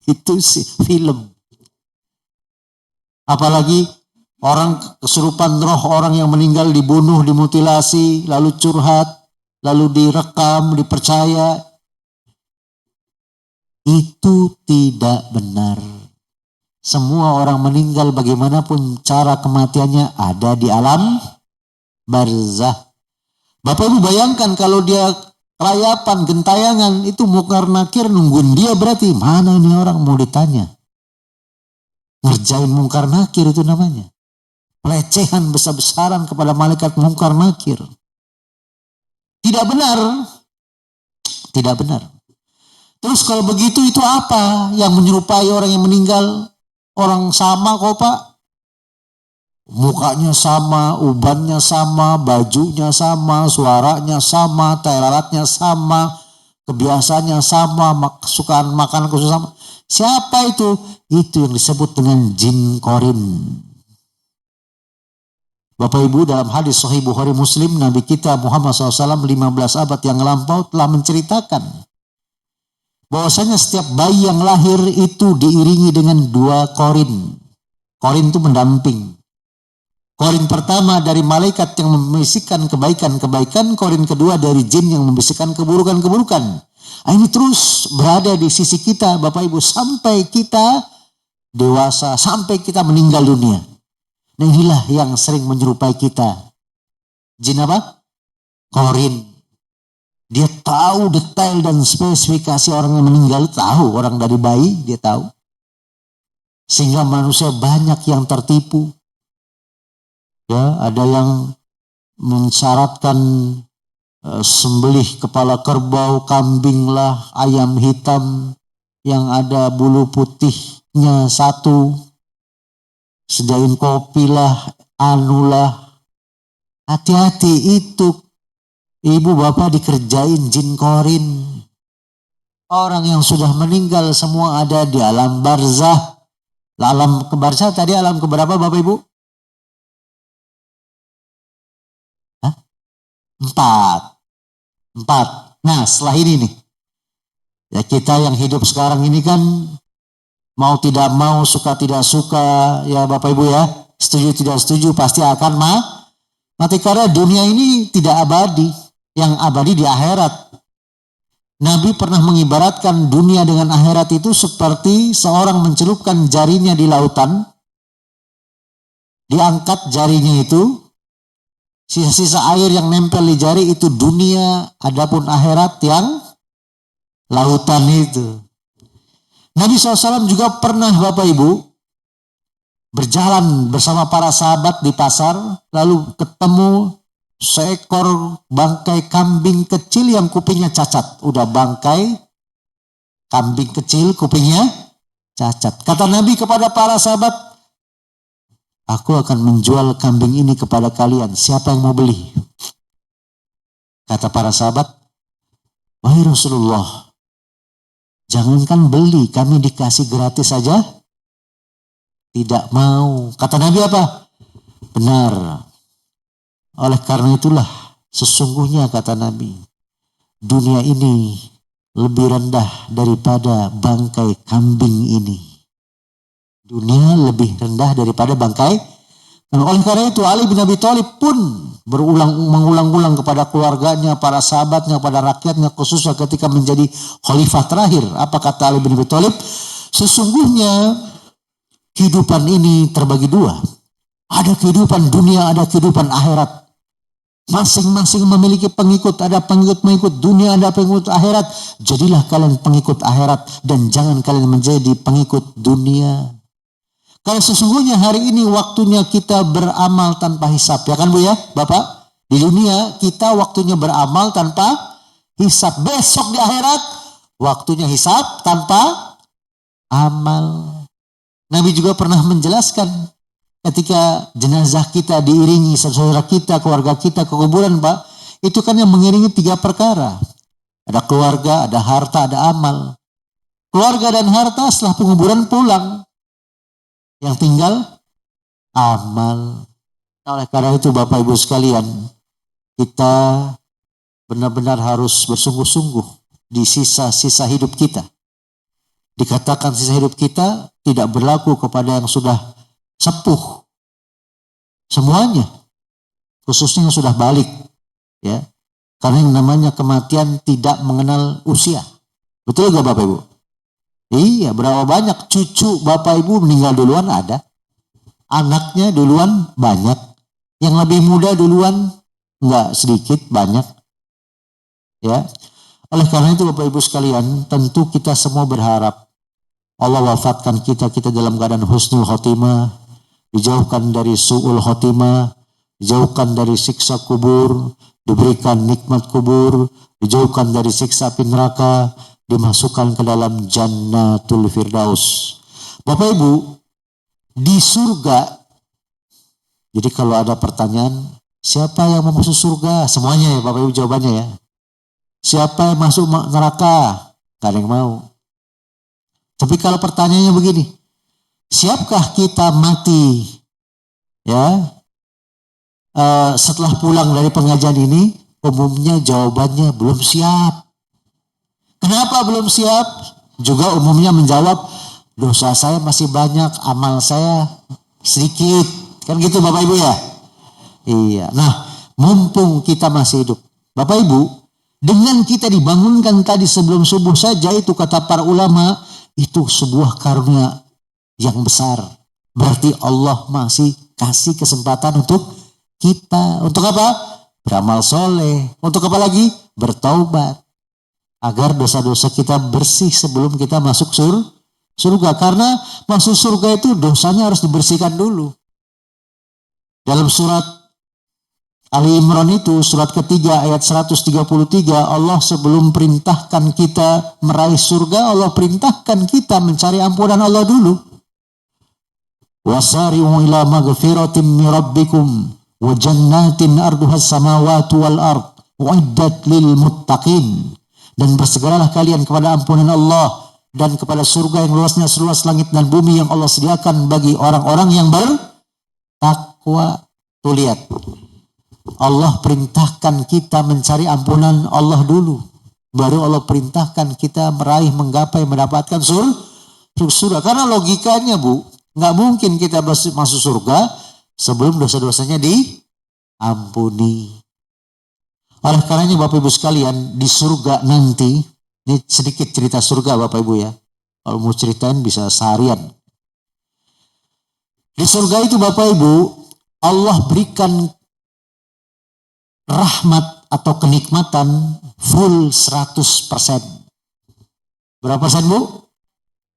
Itu sih film. Apalagi orang kesurupan roh, orang yang meninggal dibunuh, dimutilasi, lalu curhat, lalu direkam, dipercaya. Itu tidak benar. Semua orang meninggal bagaimanapun cara kematiannya ada di alam barzah. Bapak Ibu bayangkan kalau dia rayapan, gentayangan, itu mungkar nakir nungguin dia, berarti mana ini orang mau ditanya. Ngerjain mungkar nakir itu namanya. Pelecehan besar-besaran kepada malaikat mungkar nakir. Tidak benar. Tidak benar. Terus kalau begitu itu apa yang menyerupai orang yang meninggal? Orang sama kok Pak. Mukanya sama, ubannya sama, bajunya sama, suaranya sama, teralatnya sama, kebiasaannya sama, kesukaan makan khusus sama. Siapa itu? Itu yang disebut dengan jin korin. Bapak Ibu, dalam hadis Sahih Bukhari Muslim, Nabi kita Muhammad SAW 15 abad yang lampau telah menceritakan bahwasanya setiap bayi yang lahir itu diiringi dengan 2 korin. Korin itu mendamping. Korin pertama dari malaikat yang membisikkan kebaikan-kebaikan, korin kedua dari jin yang membisikkan keburukan-keburukan. Nah, ini terus berada di sisi kita Bapak Ibu sampai kita dewasa, sampai kita meninggal dunia. Nah, inilah yang sering menyerupai kita. Jin apa? Korin. Dia tahu detail dan spesifikasi orang yang meninggal, tahu. Orang dari bayi dia tahu. Sehingga manusia banyak yang tertipu. Ya, ada yang mensyaratkan sembelih kepala kerbau, kambing lah, ayam hitam yang ada bulu putihnya satu. Sediain kopi lah, anulah. Hati-hati itu. Ibu bapak dikerjain jin korin. Orang yang sudah meninggal semua ada di alam barzah. Alam kebarzah tadi alam keberapa bapak ibu? Hah? Empat. Nah setelah ini nih. Ya kita yang hidup sekarang ini kan mau tidak mau, suka tidak suka, ya bapak ibu ya. Setuju tidak setuju pasti akan mati karena dunia ini tidak abadi. Yang abadi di akhirat. Nabi pernah mengibaratkan dunia dengan akhirat itu seperti seorang mencelupkan jarinya di lautan. Diangkat jarinya itu. Sisa-sisa air yang nempel di jari itu dunia. Adapun akhirat yang lautan itu. Nabi SAW juga pernah Bapak Ibu berjalan bersama para sahabat di pasar. Lalu ketemu seekor bangkai kambing kecil yang kupingnya cacat. Udah bangkai kambing kecil kupingnya cacat. Kata Nabi kepada para sahabat, aku akan menjual kambing ini kepada kalian. Siapa yang mau beli? Kata para sahabat, wahai Rasulullah, jangankan beli, kami dikasih gratis saja. Tidak mau. Kata Nabi apa? Benar. Oleh karena itulah sesungguhnya kata Nabi, dunia ini lebih rendah daripada bangkai kambing ini. Dunia lebih rendah daripada bangkai. Dan oleh karena itu Ali bin Abi Thalib pun mengulang-ulang kepada keluarganya, para sahabatnya, pada rakyatnya khususnya ketika menjadi khalifah terakhir. Apa kata Ali bin Abi Thalib? Sesungguhnya kehidupan ini terbagi dua. Ada kehidupan dunia, ada kehidupan akhirat. Masing-masing memiliki pengikut, ada pengikut-pengikut dunia, ada pengikut akhirat. Jadilah kalian pengikut akhirat dan jangan kalian menjadi pengikut dunia. Karena sesungguhnya hari ini waktunya kita beramal tanpa hisab. Ya kan Bu ya, Bapak? Di dunia kita waktunya beramal tanpa hisab. Besok di akhirat waktunya hisab tanpa amal. Nabi juga pernah menjelaskan ketika jenazah kita diiringi saudara kita, keluarga kita ke kuburan Pak, itu kan yang mengiringi 3 perkara. Ada keluarga, ada harta, ada amal. Keluarga dan harta setelah penguburan pulang. Yang tinggal amal. Nah, oleh karena itu Bapak Ibu sekalian, kita benar-benar harus bersungguh-sungguh di sisa-sisa hidup kita. Dikatakan sisa hidup kita tidak berlaku kepada yang sudah sepuh. Semuanya. Khususnya yang sudah balik. Ya. Karena yang namanya kematian tidak mengenal usia. Betul gak Bapak Ibu? Iya, berapa banyak cucu Bapak Ibu meninggal duluan ada. Anaknya duluan banyak. Yang lebih muda duluan enggak sedikit, banyak. Ya. Oleh karena itu Bapak Ibu sekalian, tentu kita semua berharap Allah wafatkan kita dalam keadaan husnul khotimah, dijauhkan dari su'ul khotimah, dijauhkan dari siksa kubur, diberikan nikmat kubur, dijauhkan dari siksa api neraka, dimasukkan ke dalam jannatul firdaus. Bapak Ibu, di surga, jadi kalau ada pertanyaan, siapa yang mau masuk surga? Semuanya ya Bapak Ibu jawabannya ya. Siapa yang masuk neraka? Gak ada yang mau. Tapi kalau pertanyaannya begini, siapkah kita mati ya setelah pulang dari pengajian ini? Umumnya jawabannya belum siap. Kenapa belum siap? Juga umumnya menjawab, dosa saya masih banyak, amal saya sedikit. Kan gitu Bapak Ibu ya? Iya. Nah, mumpung kita masih hidup. Bapak Ibu, dengan kita dibangunkan tadi sebelum subuh saja itu kata para ulama, itu sebuah karunia yang besar. Berarti Allah masih kasih kesempatan untuk kita. Untuk apa? beramal soleh. Untuk apa lagi? Bertaubat. Agar dosa-dosa kita bersih sebelum kita masuk surga. Karena masuk surga itu dosanya harus dibersihkan dulu. Dalam surat Ali Imran itu, surat ketiga ayat 133, Allah sebelum perintahkan kita meraih surga, Allah perintahkan kita mencari ampunan Allah dulu. Wasari'u ila maghfiratin min rabbikum wa jannatin arduhas samawati wal ard uiddat lil muttaqin. Dan bersegeralah kalian kepada ampunan Allah dan kepada surga yang luasnya seluas langit dan bumi yang Allah sediakan bagi orang-orang yang bertakwa. Tuh lihat, Allah perintahkan kita mencari ampunan Allah dulu, baru Allah perintahkan kita meraih, menggapai, mendapatkan surga. Karena logikanya Bu, nggak mungkin kita masuk surga sebelum dosa-dosanya diampuni. Oleh karenanya Bapak Ibu sekalian, di surga nanti, ini sedikit cerita surga Bapak Ibu ya. Kalau mau ceritain bisa seharian. Di surga itu Bapak Ibu, Allah berikan rahmat atau kenikmatan full 100%. Berapa persen Bu?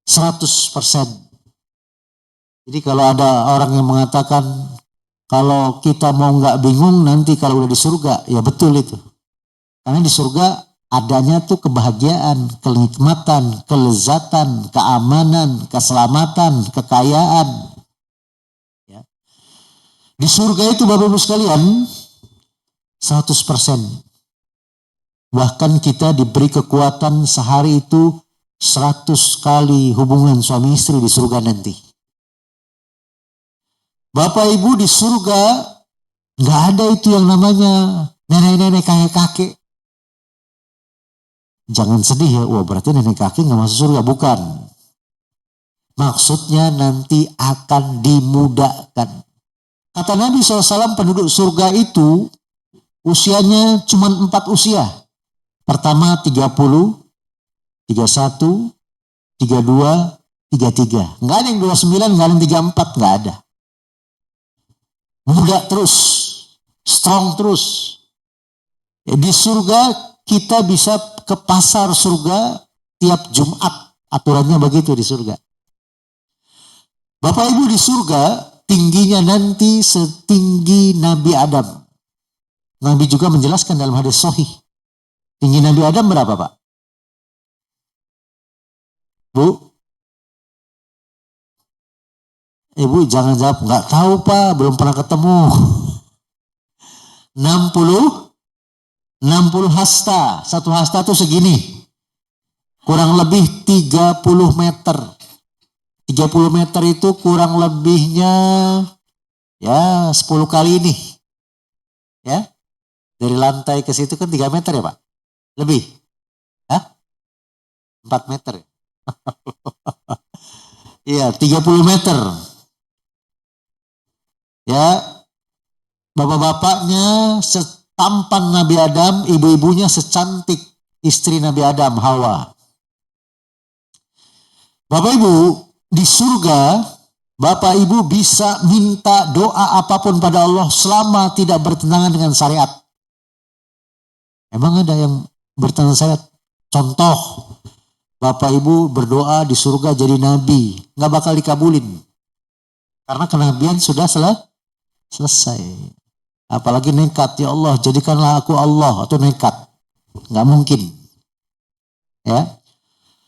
100%. Jadi kalau ada orang yang mengatakan kalau kita mau nggak bingung nanti kalau udah di surga, ya betul itu. Karena di surga adanya tuh kebahagiaan, kenikmatan, kelezatan, keamanan, keselamatan, kekayaan. Ya. Di surga itu Bapak Ibu sekalian 100%. Bahkan kita diberi kekuatan sehari itu 100 kali hubungan suami istri di surga nanti. Bapak Ibu di surga nggak ada itu yang namanya nenek-nenek kakek-kakek. Jangan sedih ya, wah berarti nenek kakek nggak masuk surga. Bukan. Maksudnya nanti akan dimudahkan. Kata Nabi SAW, penduduk surga itu usianya cuma 4 usia. Pertama 30, 31, 32, 33. Nggak ada yang 29, nggak ada yang 34, nggak ada. Muda terus, strong terus. Di surga kita bisa ke pasar surga tiap Jumat. Aturannya begitu di surga. Bapak Ibu di surga tingginya nanti setinggi Nabi Adam. Nabi juga menjelaskan dalam hadis sahih. Tinggi Nabi Adam berapa Pak? Bu? Ibu jangan jawab, nggak tahu Pak, belum pernah ketemu. 60 hasta. Satu hasta tuh segini. Kurang lebih 30 meter. 30 meter itu kurang lebihnya ya 10 kali ini. Ya. Dari lantai ke situ kan 3 meter ya Pak? Lebih? Hah? 4 meter ya? Iya, 30 meter. Ya, bapak-bapaknya setampan Nabi Adam, ibu-ibunya secantik istri Nabi Adam, Hawa. Bapak Ibu, di surga, Bapak Ibu bisa minta doa apapun pada Allah selama tidak bertentangan dengan syariat. Emang ada yang bertentangan syariat? Contoh, Bapak Ibu berdoa di surga jadi nabi, nggak bakal dikabulin. Karena kenabian sudah selesai. Apalagi nekat, ya Allah jadikanlah aku Allah, atau nekat. Nggak mungkin. Ya.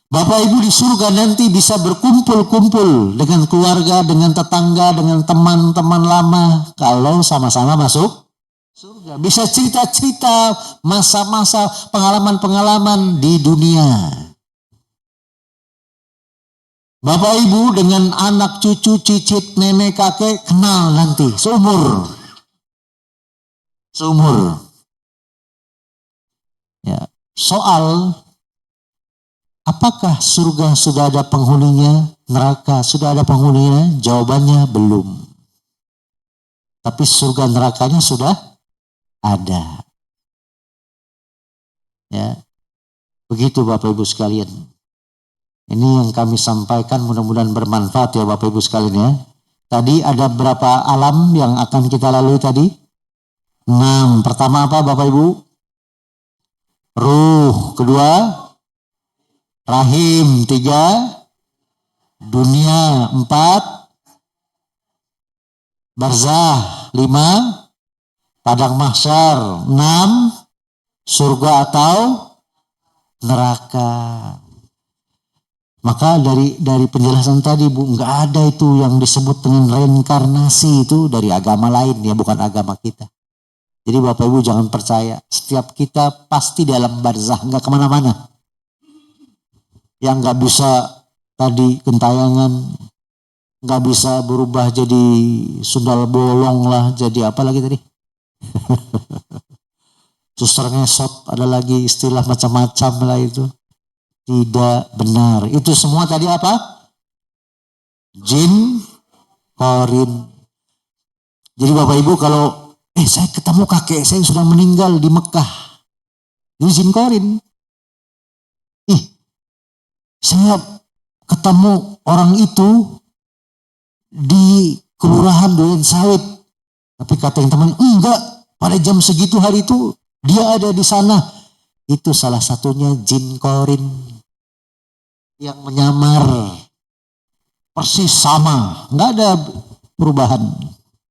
Bapak Ibu di surga nanti bisa berkumpul-kumpul dengan keluarga, dengan tetangga, dengan teman-teman lama. Kalau sama-sama masuk surga. Bisa cerita-cerita masa-masa pengalaman-pengalaman di dunia. Bapak Ibu dengan anak, cucu, cicit, nenek, kakek kenal nanti seumur. Ya, soal apakah surga sudah ada penghuninya, neraka sudah ada penghuninya? Jawabannya belum. Tapi surga nerakanya sudah ada. Ya, begitu Bapak Ibu sekalian. Ini yang kami sampaikan, mudah-mudahan bermanfaat ya Bapak Ibu sekalian ya. Tadi ada berapa alam yang akan kita lalui tadi? 6. Pertama apa Bapak Ibu? Ruh. Kedua, rahim. 3, dunia. 4, barzah. 5, padang mahsyar. 6, surga atau neraka. Maka dari penjelasan tadi Bu, nggak ada itu yang disebut dengan reinkarnasi, itu dari agama lain ya, bukan agama kita. Jadi Bapak Ibu jangan percaya, setiap kita pasti dalam barzah, nggak kemana-mana. Yang nggak bisa tadi gentayangan, nggak bisa berubah jadi sundal bolong lah, jadi apa lagi tadi? Suster ngesot, ada lagi istilah macam-macam lah itu. Tidak benar. Itu semua tadi apa? Jin korin. Jadi Bapak Ibu kalau saya ketemu kakek saya sudah meninggal di Mekah, ini jin korin. Saya ketemu orang itu di kelurahan Duren Sawit, tapi kata yang teman, enggak, pada jam segitu hari itu dia ada di sana. Itu salah satunya jin korin yang menyamar, persis sama, nggak ada perubahan,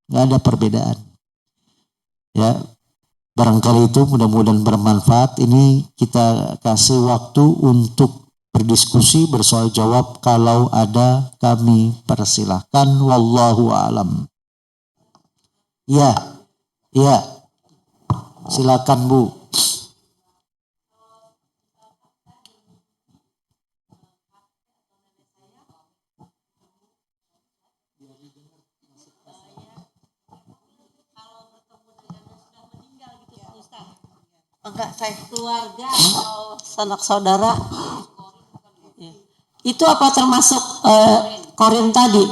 nggak ada perbedaan. Ya, barangkali itu mudah-mudahan bermanfaat. Ini kita kasih waktu untuk berdiskusi, bersoal jawab. Kalau ada kami persilahkan. Wallahu a'lam. Ya, silakan Bu. Enggak, saya keluarga atau sanak saudara. Itu apa termasuk korin tadi?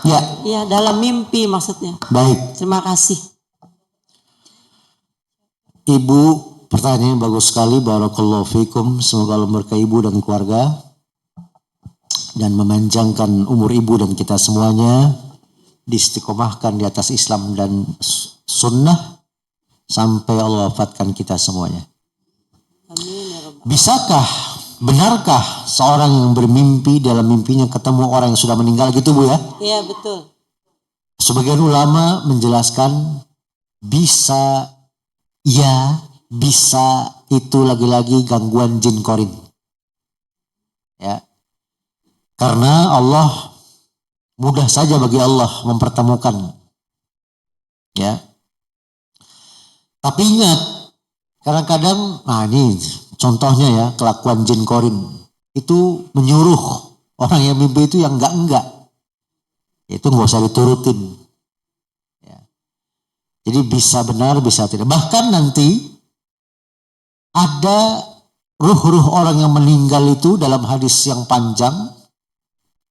Ya. Ya, dalam mimpi maksudnya. Baik. Terima kasih. Ibu, pertanyaan bagus sekali. Barakallahu fikum. Semoga Allah berkahi ibu dan keluarga dan memanjangkan umur ibu dan kita semuanya, diistiqomahkan di atas Islam dan sunnah sampai Allah wafatkan kita semuanya. Amin ya Rabbal. Bisakah, benarkah seorang yang bermimpi dalam mimpinya ketemu orang yang sudah meninggal gitu Bu ya? Iya betul. Sebagian ulama menjelaskan bisa, ya bisa, itu lagi-lagi gangguan jin korin. Ya, karena Allah, mudah saja bagi Allah mempertemukan. Ya. Tapi ingat, kadang-kadang, ini contohnya ya, kelakuan jin korin itu menyuruh orang yang mimpi itu yang enggak, itu nggak usah diturutin. Ya. Jadi bisa benar, bisa tidak. Bahkan nanti ada ruh-ruh orang yang meninggal itu dalam hadis yang panjang.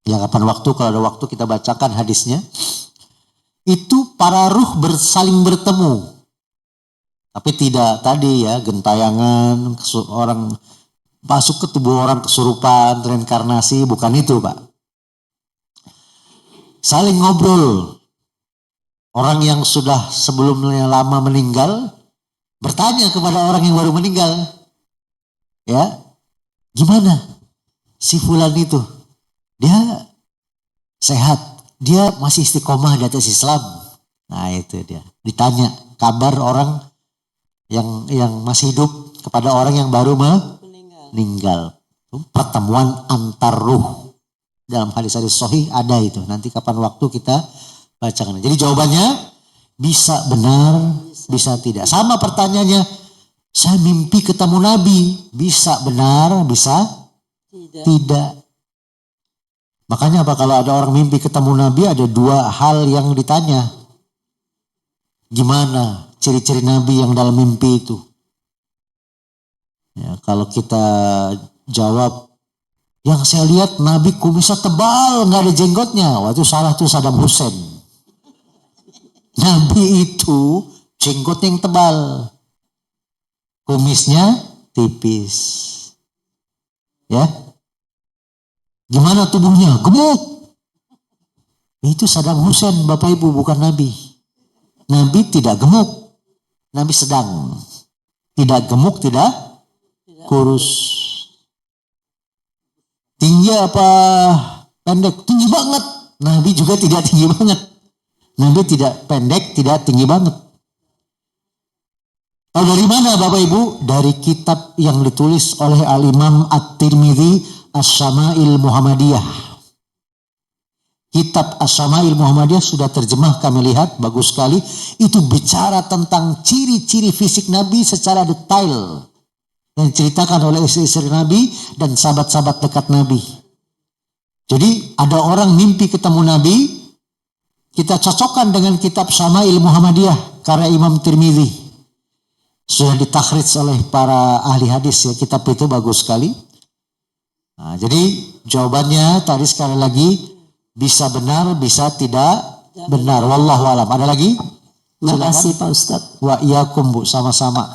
Ya kapan waktu, kalau ada waktu kita bacakan hadisnya. Itu para ruh saling bertemu. Tapi tidak tadi ya, gentayangan, orang masuk ke tubuh orang kesurupan, reinkarnasi, bukan itu Pak. Saling ngobrol. Orang yang sudah sebelumnya lama meninggal, bertanya kepada orang yang baru meninggal. Ya, gimana si fulan itu? Dia sehat, dia masih istiqomah di atas Islam. Nah itu dia, ditanya kabar orang yang masih hidup kepada orang yang baru meninggal. Pertemuan antar ruh dalam hadis-hadis sahih ada itu. Nanti kapan waktu kita bacakan. Jadi jawabannya bisa benar, bisa tidak. Sama pertanyaannya, saya mimpi ketemu Nabi, bisa benar, bisa tidak. Makanya apa, kalau ada orang mimpi ketemu Nabi, ada dua hal yang ditanya. Gimana ciri-ciri Nabi yang dalam mimpi itu? Ya, kalau kita jawab, yang saya lihat Nabi kumisnya tebal, nggak ada jenggotnya. Wah itu salah, tuh Saddam Hussein. Nabi itu jenggotnya yang tebal, kumisnya tipis. Ya, gimana tubuhnya? Gemuk. Itu Saddam Hussein Bapak Ibu, bukan Nabi. Nabi tidak gemuk, Nabi sedang. Tidak gemuk, tidak kurus. Tinggi apa pendek? Tinggi banget. Nabi juga tidak tinggi banget. Nabi tidak pendek, tidak tinggi banget. Tahu dari mana Bapak Ibu? Dari kitab yang ditulis oleh Al-Imam At-Tirmidzi Asy-Syama'il Muhammadiyah. Kitab Asy-Syama'il Muhammadiyah sudah terjemah, kami lihat, bagus sekali. Itu bicara tentang ciri-ciri fisik Nabi secara detail. Yang diceritakan oleh istri-istri Nabi dan sahabat-sahabat dekat Nabi. Jadi ada orang mimpi ketemu Nabi, kita cocokkan dengan kitab Syama'il Muhammadiyah karya Imam Tirmidzi. Sudah ditakhrij oleh para ahli hadis ya, kitab itu bagus sekali. Nah, jadi jawabannya tadi sekali lagi bisa benar, bisa tidak benar. Wallahu a'lam. Ada lagi? Terima kasih Pak Ustadz. Wa iyakum Bu, sama-sama.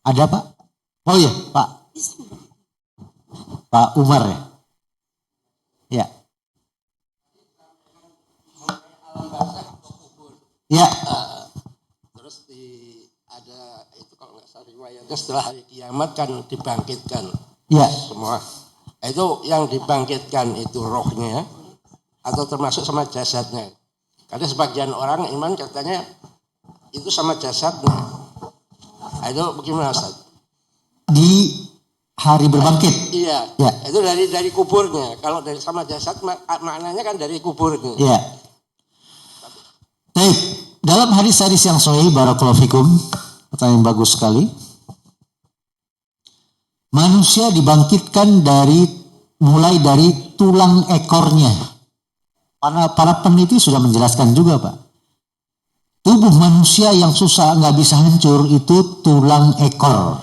Ada Pak? Oh iya Pak. Pak Umar ya. Ya. Ya. Terus ada itu kalau nggak salah riwayatnya setelah hari kiamat kan dibangkitkan. Ya. Semua. Itu yang dibangkitkan itu rohnya atau termasuk sama jasadnya. Karena sebagian orang iman katanya itu sama jasadnya. Itu bagaimana Ustaz? Di hari berbangkit. Iya. Ya. Itu dari kuburnya. Kalau dari sama jasad maknanya kan dari kuburnya. Ya. Baik, dalam hadis-hadis yang sahih, barakallahu fikum, pertanyaan bagus sekali. Manusia dibangkitkan mulai dari tulang ekornya. Para peneliti sudah menjelaskan juga Pak. Tubuh manusia yang susah nggak bisa hancur itu tulang ekor.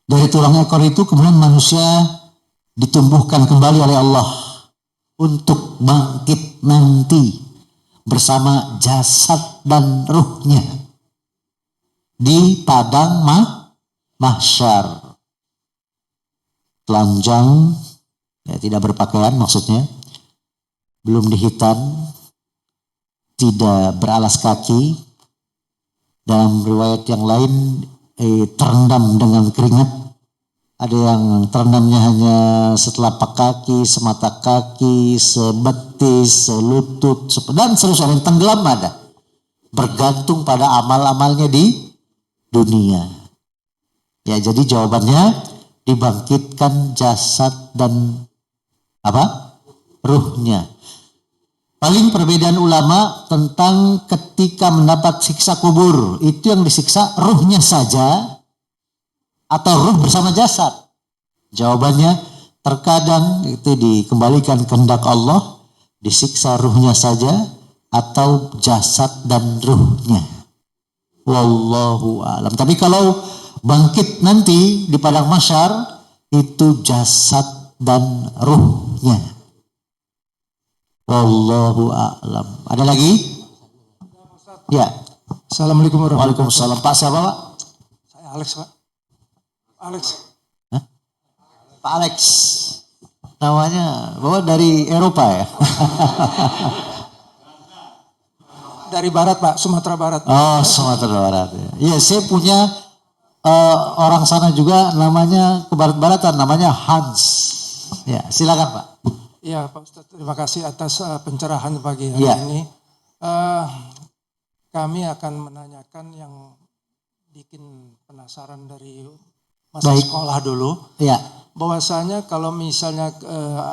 Dari tulang ekor itu kemudian manusia ditumbuhkan kembali oleh Allah untuk bangkit nanti bersama jasad dan ruhnya di padang mahsyar. Telanjang, ya, tidak berpakaian maksudnya, belum dihitan, tidak beralas kaki. Dalam riwayat yang lain terendam dengan keringat. Ada yang terendamnya hanya setelapak kaki, semata kaki, sebetis, selutut, dan seterusnya. Yang tenggelam ada. Bergantung pada amal-amalnya di dunia. Ya, jadi jawabannya dibangkitkan jasad dan ruhnya. Paling perbedaan ulama tentang ketika mendapat siksa kubur, itu yang disiksa ruhnya saja atau ruh bersama jasad. Jawabannya terkadang itu dikembalikan kehendak Allah, disiksa ruhnya saja atau jasad dan ruhnya. Wallahu a'lam. Tapi kalau bangkit nanti di padang mahsyar itu jasad dan ruhnya. Wallahu a'lam. Ada lagi? Ya. Assalamualaikum warahmatullahi wabarakatuh. Waalaikumsalam. Pak siapa Pak? Saya Alex Pak. Alex. Hah? Pak Alex. Namanya bawa dari Eropa ya? Dari barat Pak, Sumatera Barat. Oh, Sumatera Barat. Iya, saya punya orang sana juga namanya ke barat-baratan, namanya Hans. Ya, silakan Pak. Iya Pak Ustadz, terima kasih atas pencerahan pagi hari Ya. ini. Kami akan menanyakan yang bikin penasaran dari masa Baik. sekolah dulu. Ya, Bahwasanya kalau misalnya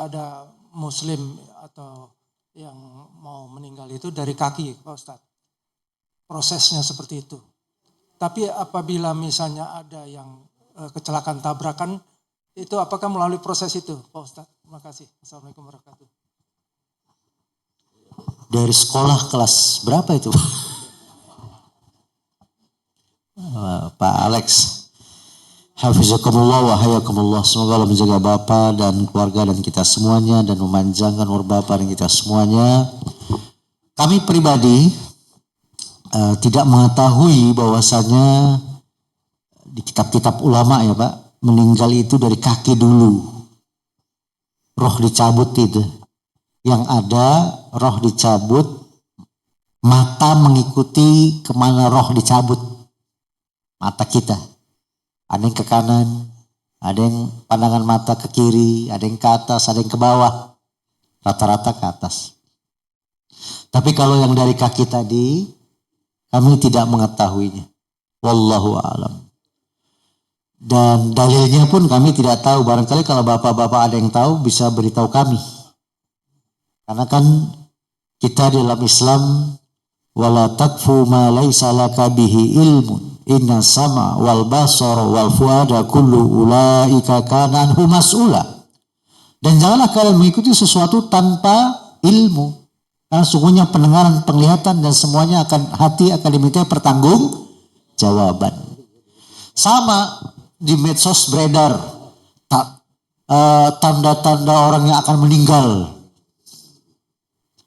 ada muslim atau yang mau meninggal itu dari kaki Pak Ustadz. Prosesnya seperti itu. Tapi apabila misalnya ada yang kecelakaan tabrakan, itu apakah melalui proses itu Pak Ustadz? Terima kasih. Assalamualaikum warahmatullahi wabarakatuh. dari sekolah kelas berapa itu? Pak Alex. Hafizakumullah wa hayakumullah. Semoga Allah menjaga Bapak dan keluarga dan kita semuanya dan memanjangkan umur Bapak dan kita semuanya. Kami pribadi tidak mengetahui bahwasanya di kitab-kitab ulama ya Pak, meninggal itu dari kaki dulu. Roh dicabut itu. Yang ada roh dicabut Mata mengikuti kemana roh dicabut. Mata kita. Ada yang ke kanan, ada yang pandangan mata ke kiri, ada yang ke atas, ada yang ke bawah. Rata-rata ke atas. Tapi kalau yang dari kaki tadi, kami tidak mengetahuinya. Wallahu a'lam. Dan dalilnya pun kami tidak tahu. Barangkali kalau bapak-bapak ada yang tahu bisa beritahu kami. Karena kan kita dalam Islam wala takfu ma laisa laka bihi ilmun inna sama wal basara wal fuada kullu ulaika kana anhu mas'ula. Dan janganlah kalian mengikuti sesuatu tanpa ilmu. Karena sungguhnya pendengaran, penglihatan dan semuanya hati akan diminta pertanggungjawaban. Sama di medsos beredar tanda-tanda orang yang akan meninggal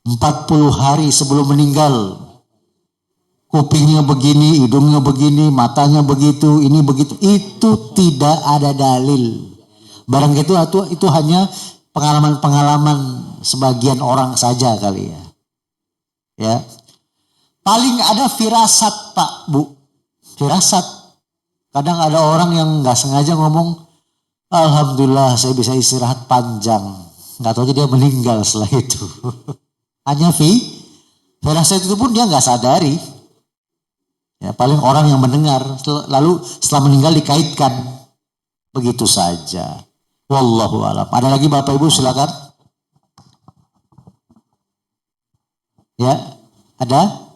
40 hari sebelum meninggal. Kupingnya begini, hidungnya begini, matanya begitu, ini begitu. Itu tidak ada dalil. Barang itu hanya pengalaman-pengalaman sebagian orang saja kali ya. Ya. Paling ada firasat Pak, Bu. Firasat. Kadang ada orang yang nggak sengaja ngomong, alhamdulillah saya bisa istirahat panjang. Nggak tahu dia meninggal setelah itu. Hanya firasat itu pun dia nggak sadari. Ya, paling orang yang mendengar, lalu setelah meninggal dikaitkan. Begitu saja. Wallahu a'lam. Ada lagi Bapak Ibu silakan. Ya, ada?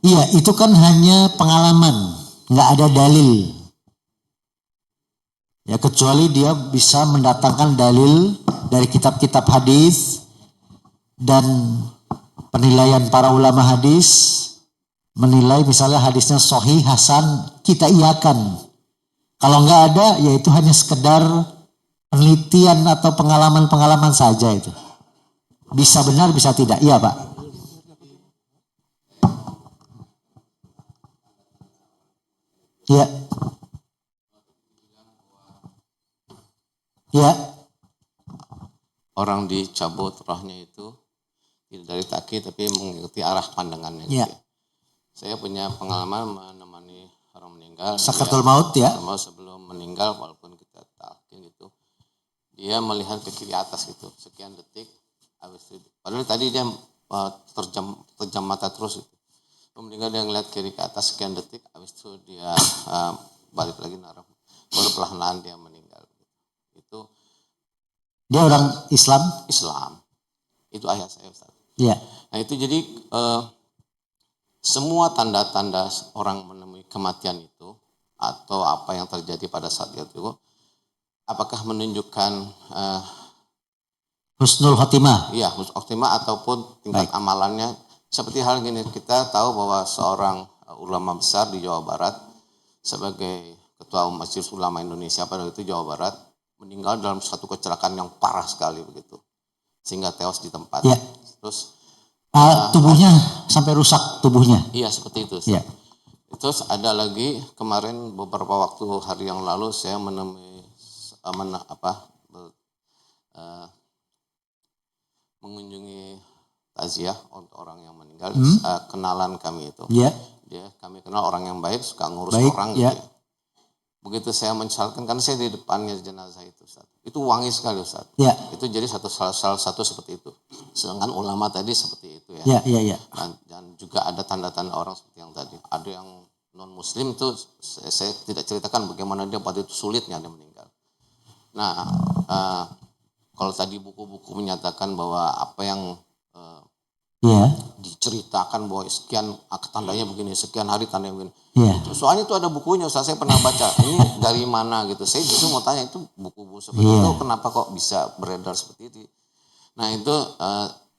Iya, itu kan hanya pengalaman, nggak ada dalil. Ya, kecuali dia bisa mendatangkan dalil dari kitab-kitab hadis dan penilaian para ulama hadis, menilai misalnya hadisnya sahih, hasan, kita iakan. Kalau nggak ada, ya itu hanya sekedar penelitian atau pengalaman-pengalaman saja itu. Bisa benar, bisa tidak. Iya Pak. Iya. Iya. Orang dicabut rohnya itu tidak dari kaki tapi mengikuti arah pandangannya. Ya. Gitu ya. Saya punya pengalaman menemani orang meninggal. Sakaratul maut ya. Sebelum meninggal walaupun kita talqin gitu, dia melihat ke kiri atas gitu sekian detik, habis itu padahal tadi dia terjam mata terus gitu. Meninggal dia ngeliat kiri ke atas sekian detik, habis itu dia balik lagi naruh, baru perlahan-lahan dia meninggal. Itu dia orang Islam. Itu ayah saya Ustaz. Iya. Nah itu jadi semua tanda-tanda orang menemui kematian itu atau apa yang terjadi pada saat itu, apakah menunjukkan husnul khotimah? Iya, husnul khotimah ataupun tingkat amalannya. Seperti hal gini, kita tahu bahwa seorang ulama besar di Jawa Barat sebagai ketua Majelis Ulama Indonesia pada itu Jawa Barat meninggal dalam satu kecelakaan yang parah sekali begitu, sehingga tewas di tempat. Ya. Terus tubuhnya sampai rusak tubuhnya. Iya seperti itu. Ya. Terus ada lagi kemarin beberapa waktu hari yang lalu saya menemui mengunjungi takziah untuk orang yang meninggal. Kenalan kami itu. Ya. Kami kenal orang yang baik, suka ngurus orang ya. gitu. Begitu saya mencatatkan, kan saya di depannya jenazah itu Ustaz. Itu wangi sekali Ustaz. Ya. Itu jadi salah satu seperti itu. Sedangkan ulama tadi seperti itu ya. Ya. Dan juga ada tanda-tanda orang seperti yang tadi. Ada yang non muslim itu saya tidak ceritakan bagaimana dia pada itu sulitnya dia meninggal. Nah, kalau tadi buku-buku menyatakan bahwa apa yang diceritakan bahwa sekian tandanya begini, sekian hari tandanya begini. Soalnya itu ada bukunya, Ustaz, saya pernah baca. Ini dari mana gitu. Saya justru mau tanya itu buku-buku seperti itu kenapa kok bisa beredar seperti itu. Nah itu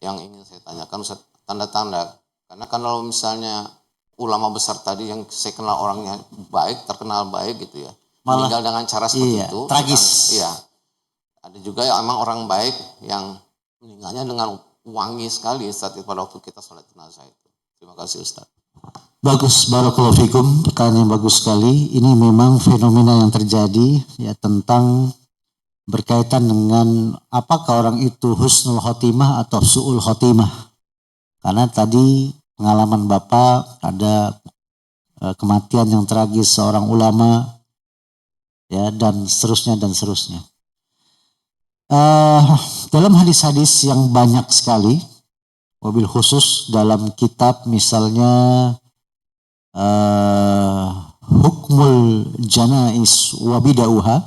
yang ingin saya tanyakan Ustaz, tanda-tanda. Karena kalau misalnya ulama besar tadi yang saya kenal orangnya baik, terkenal baik gitu ya. Malah, meninggal dengan cara seperti itu. Tragis. Iya. Ada juga yang emang orang baik yang meninggalnya dengan wangi sekali Ustaz pada waktu kita sholat jenazah itu. Terima kasih Ustaz. Bagus, barakallahu fikum. Pertanyaan yang bagus sekali. Ini memang fenomena yang terjadi ya tentang berkaitan dengan apakah orang itu husnul khotimah atau su'ul khotimah. Karena tadi pengalaman Bapak ada kematian yang tragis seorang ulama, ya, dan seterusnya dan seterusnya. Dalam hadis-hadis yang banyak sekali, wabil khusus dalam kitab misalnya Hukmul Janais wa Bid'ah,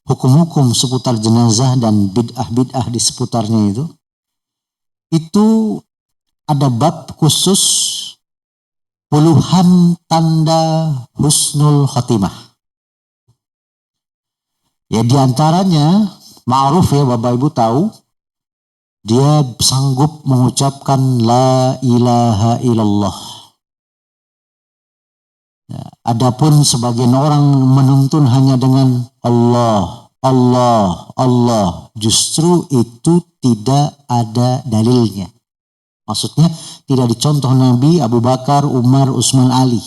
hukum-hukum seputar jenazah dan bid'ah-bid'ah di seputarnya itu ada bab khusus puluhan tanda husnul khotimah. Ya, diantaranya ma'ruf, ya, Bapak Ibu tahu, dia sanggup mengucapkan la ilaha illallah. Ya, adapun sebagian orang menuntun hanya dengan Allah, Allah, Allah. Justru itu tidak ada dalilnya. Maksudnya tidak dicontoh Nabi, Abu Bakar, Umar, Utsman, Ali.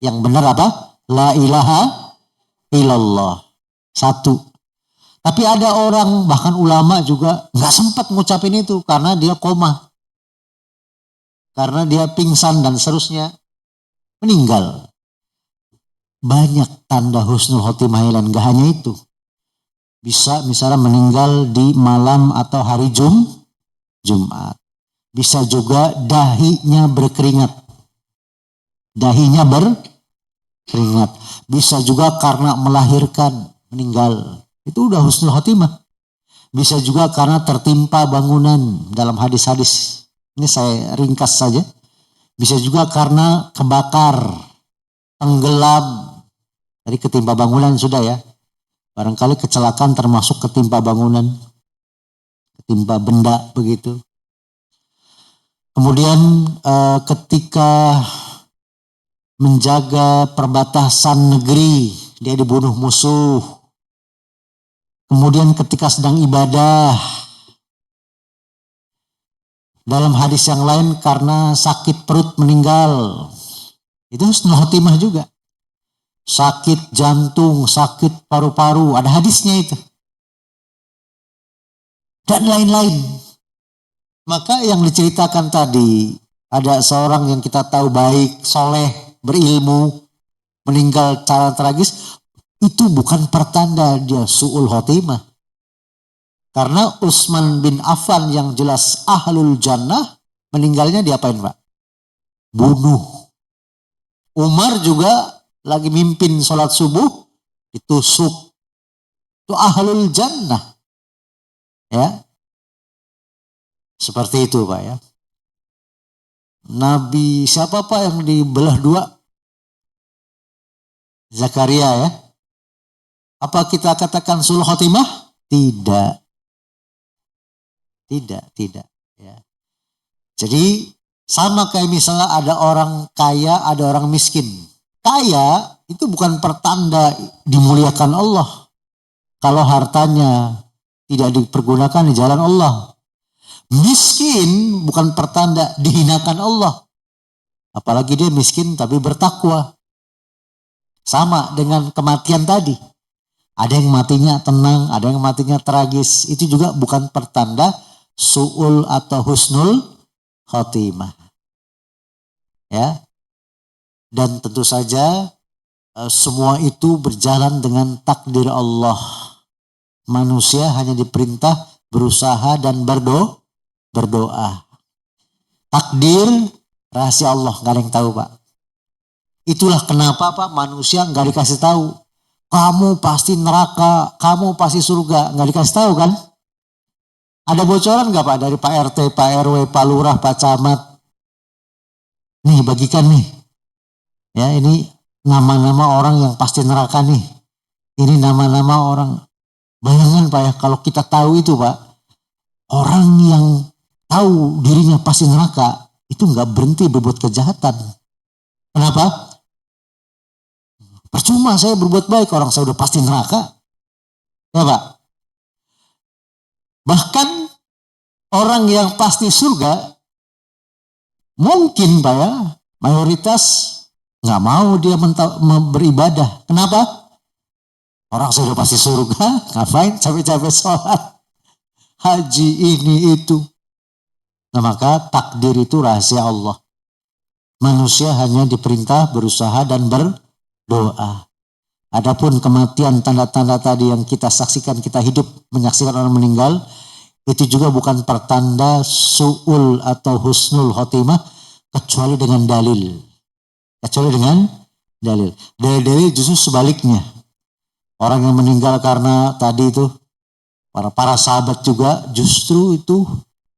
Yang benar apa? La ilaha illallah. Satu. Tapi ada orang, bahkan ulama juga nggak sempat ngucapin itu karena dia koma, karena dia pingsan dan seterusnya, meninggal. Banyak tanda husnul khotimah lain, gak hanya itu. Bisa misalnya meninggal di malam atau hari Jumat. Bisa juga dahinya berkeringat. Dahinya berkeringat. Bisa juga karena melahirkan, meninggal. Itu udah husnul khotimah. Bisa juga karena tertimpa bangunan dalam hadis-hadis. Ini saya ringkas saja. Bisa juga karena kebakar, tenggelam. Jadi ketimpa bangunan sudah, ya. Barangkali kecelakaan termasuk ketimpa bangunan. Ketimpa benda begitu. Kemudian ketika menjaga perbatasan negeri, dia dibunuh musuh. Kemudian ketika sedang ibadah, dalam hadis yang lain karena sakit perut meninggal, itu husnul khotimah juga. Sakit jantung, sakit paru-paru, ada hadisnya itu. Dan lain-lain. Maka yang diceritakan tadi, ada seorang yang kita tahu baik, soleh, berilmu, meninggal cara tragis, itu bukan pertanda dia su'ul khotimah. Karena Utsman bin Affan yang jelas ahlul jannah, meninggalnya diapain, Pak? Bunuh. Umar juga lagi mimpin sholat subuh, ditusuk. Itu ahlul jannah. Ya. Seperti itu, Pak, ya. Nabi siapa, Pak, yang dibelah dua? Zakaria, ya. Apa kita katakan sul khotimah? Tidak. Tidak, ya. Jadi sama kayak misalnya ada orang kaya, ada orang miskin. Kaya itu bukan pertanda dimuliakan Allah. Kalau hartanya tidak dipergunakan di jalan Allah. Miskin bukan pertanda dihinakan Allah. Apalagi dia miskin tapi bertakwa. Sama dengan kematian tadi. Ada yang matinya tenang, ada yang matinya tragis. Itu juga bukan pertanda su'ul atau husnul khotimah. Ya. Dan tentu saja semua itu berjalan dengan takdir Allah. Manusia hanya diperintah berusaha dan berdoa. Takdir rahasia Allah, gak ada yang tahu, Pak. Itulah kenapa, Pak, manusia gak dikasih tahu. Kamu pasti neraka, kamu pasti surga, gak dikasih tahu kan? Ada bocoran gak, Pak, dari Pak RT, Pak RW, Pak Lurah, Pak Camat? Nih, bagikan nih. Ya, ini nama-nama orang yang pasti neraka nih. Ini nama-nama orang. Bayangkan, Pak, ya, kalau kita tahu itu, Pak, orang yang tahu dirinya pasti neraka, itu gak berhenti berbuat kejahatan. Kenapa? Percuma saya berbuat baik, orang saya udah pasti neraka. Ya, Pak. Bahkan orang yang pasti surga, mungkin, Pak, ya, mayoritas gak mau dia beribadah. Kenapa? Orang sudah pasti surga, ngapain capek-capek sholat? Haji ini itu. Nah maka takdir itu rahasia Allah. Manusia hanya diperintah berusaha dan berdoa. Adapun kematian tanda-tanda tadi yang kita saksikan, kita hidup menyaksikan orang meninggal, itu juga bukan pertanda su'ul atau husnul khotimah kecuali dengan dalil. Kecuali dengan dalil. Dalil justru sebaliknya. Orang yang meninggal karena tadi itu para sahabat juga justru itu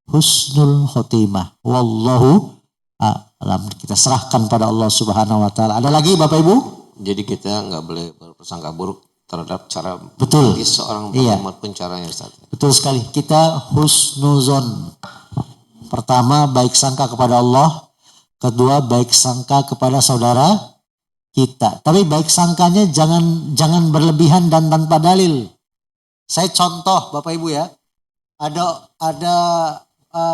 husnul khotimah. Wallahu a'lam. Kita serahkan pada Allah Subhanahu wa taala. Ada lagi Bapak Ibu? Jadi kita nggak boleh berprasangka buruk terhadap cara Betul. seorang Iya. maupun caranya Ustaz. Betul sekali. Kita husnuzon. Pertama baik sangka kepada Allah, kedua baik sangka kepada saudara kita. Tapi baik sangkanya jangan berlebihan dan tanpa dalil. Saya contoh Bapak Ibu ya. Ada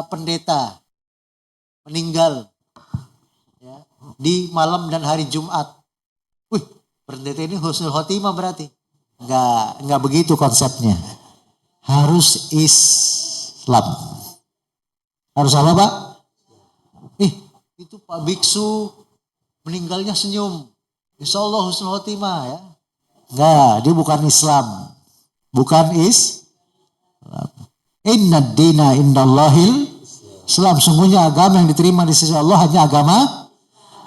pendeta meninggal ya, di malam dan hari Jumat. Wih, pendeta ini husnul khotimah berarti. Enggak begitu konsepnya. Harus Islam. Harus apa Pak? Itu Pak Biksu meninggalnya senyum. Insya Allah husnul khotimah ya. Enggak, dia bukan Islam. Bukan Islam. Inna dina indallahil Islam. Sungguhnya agama yang diterima di sisi Allah hanya agama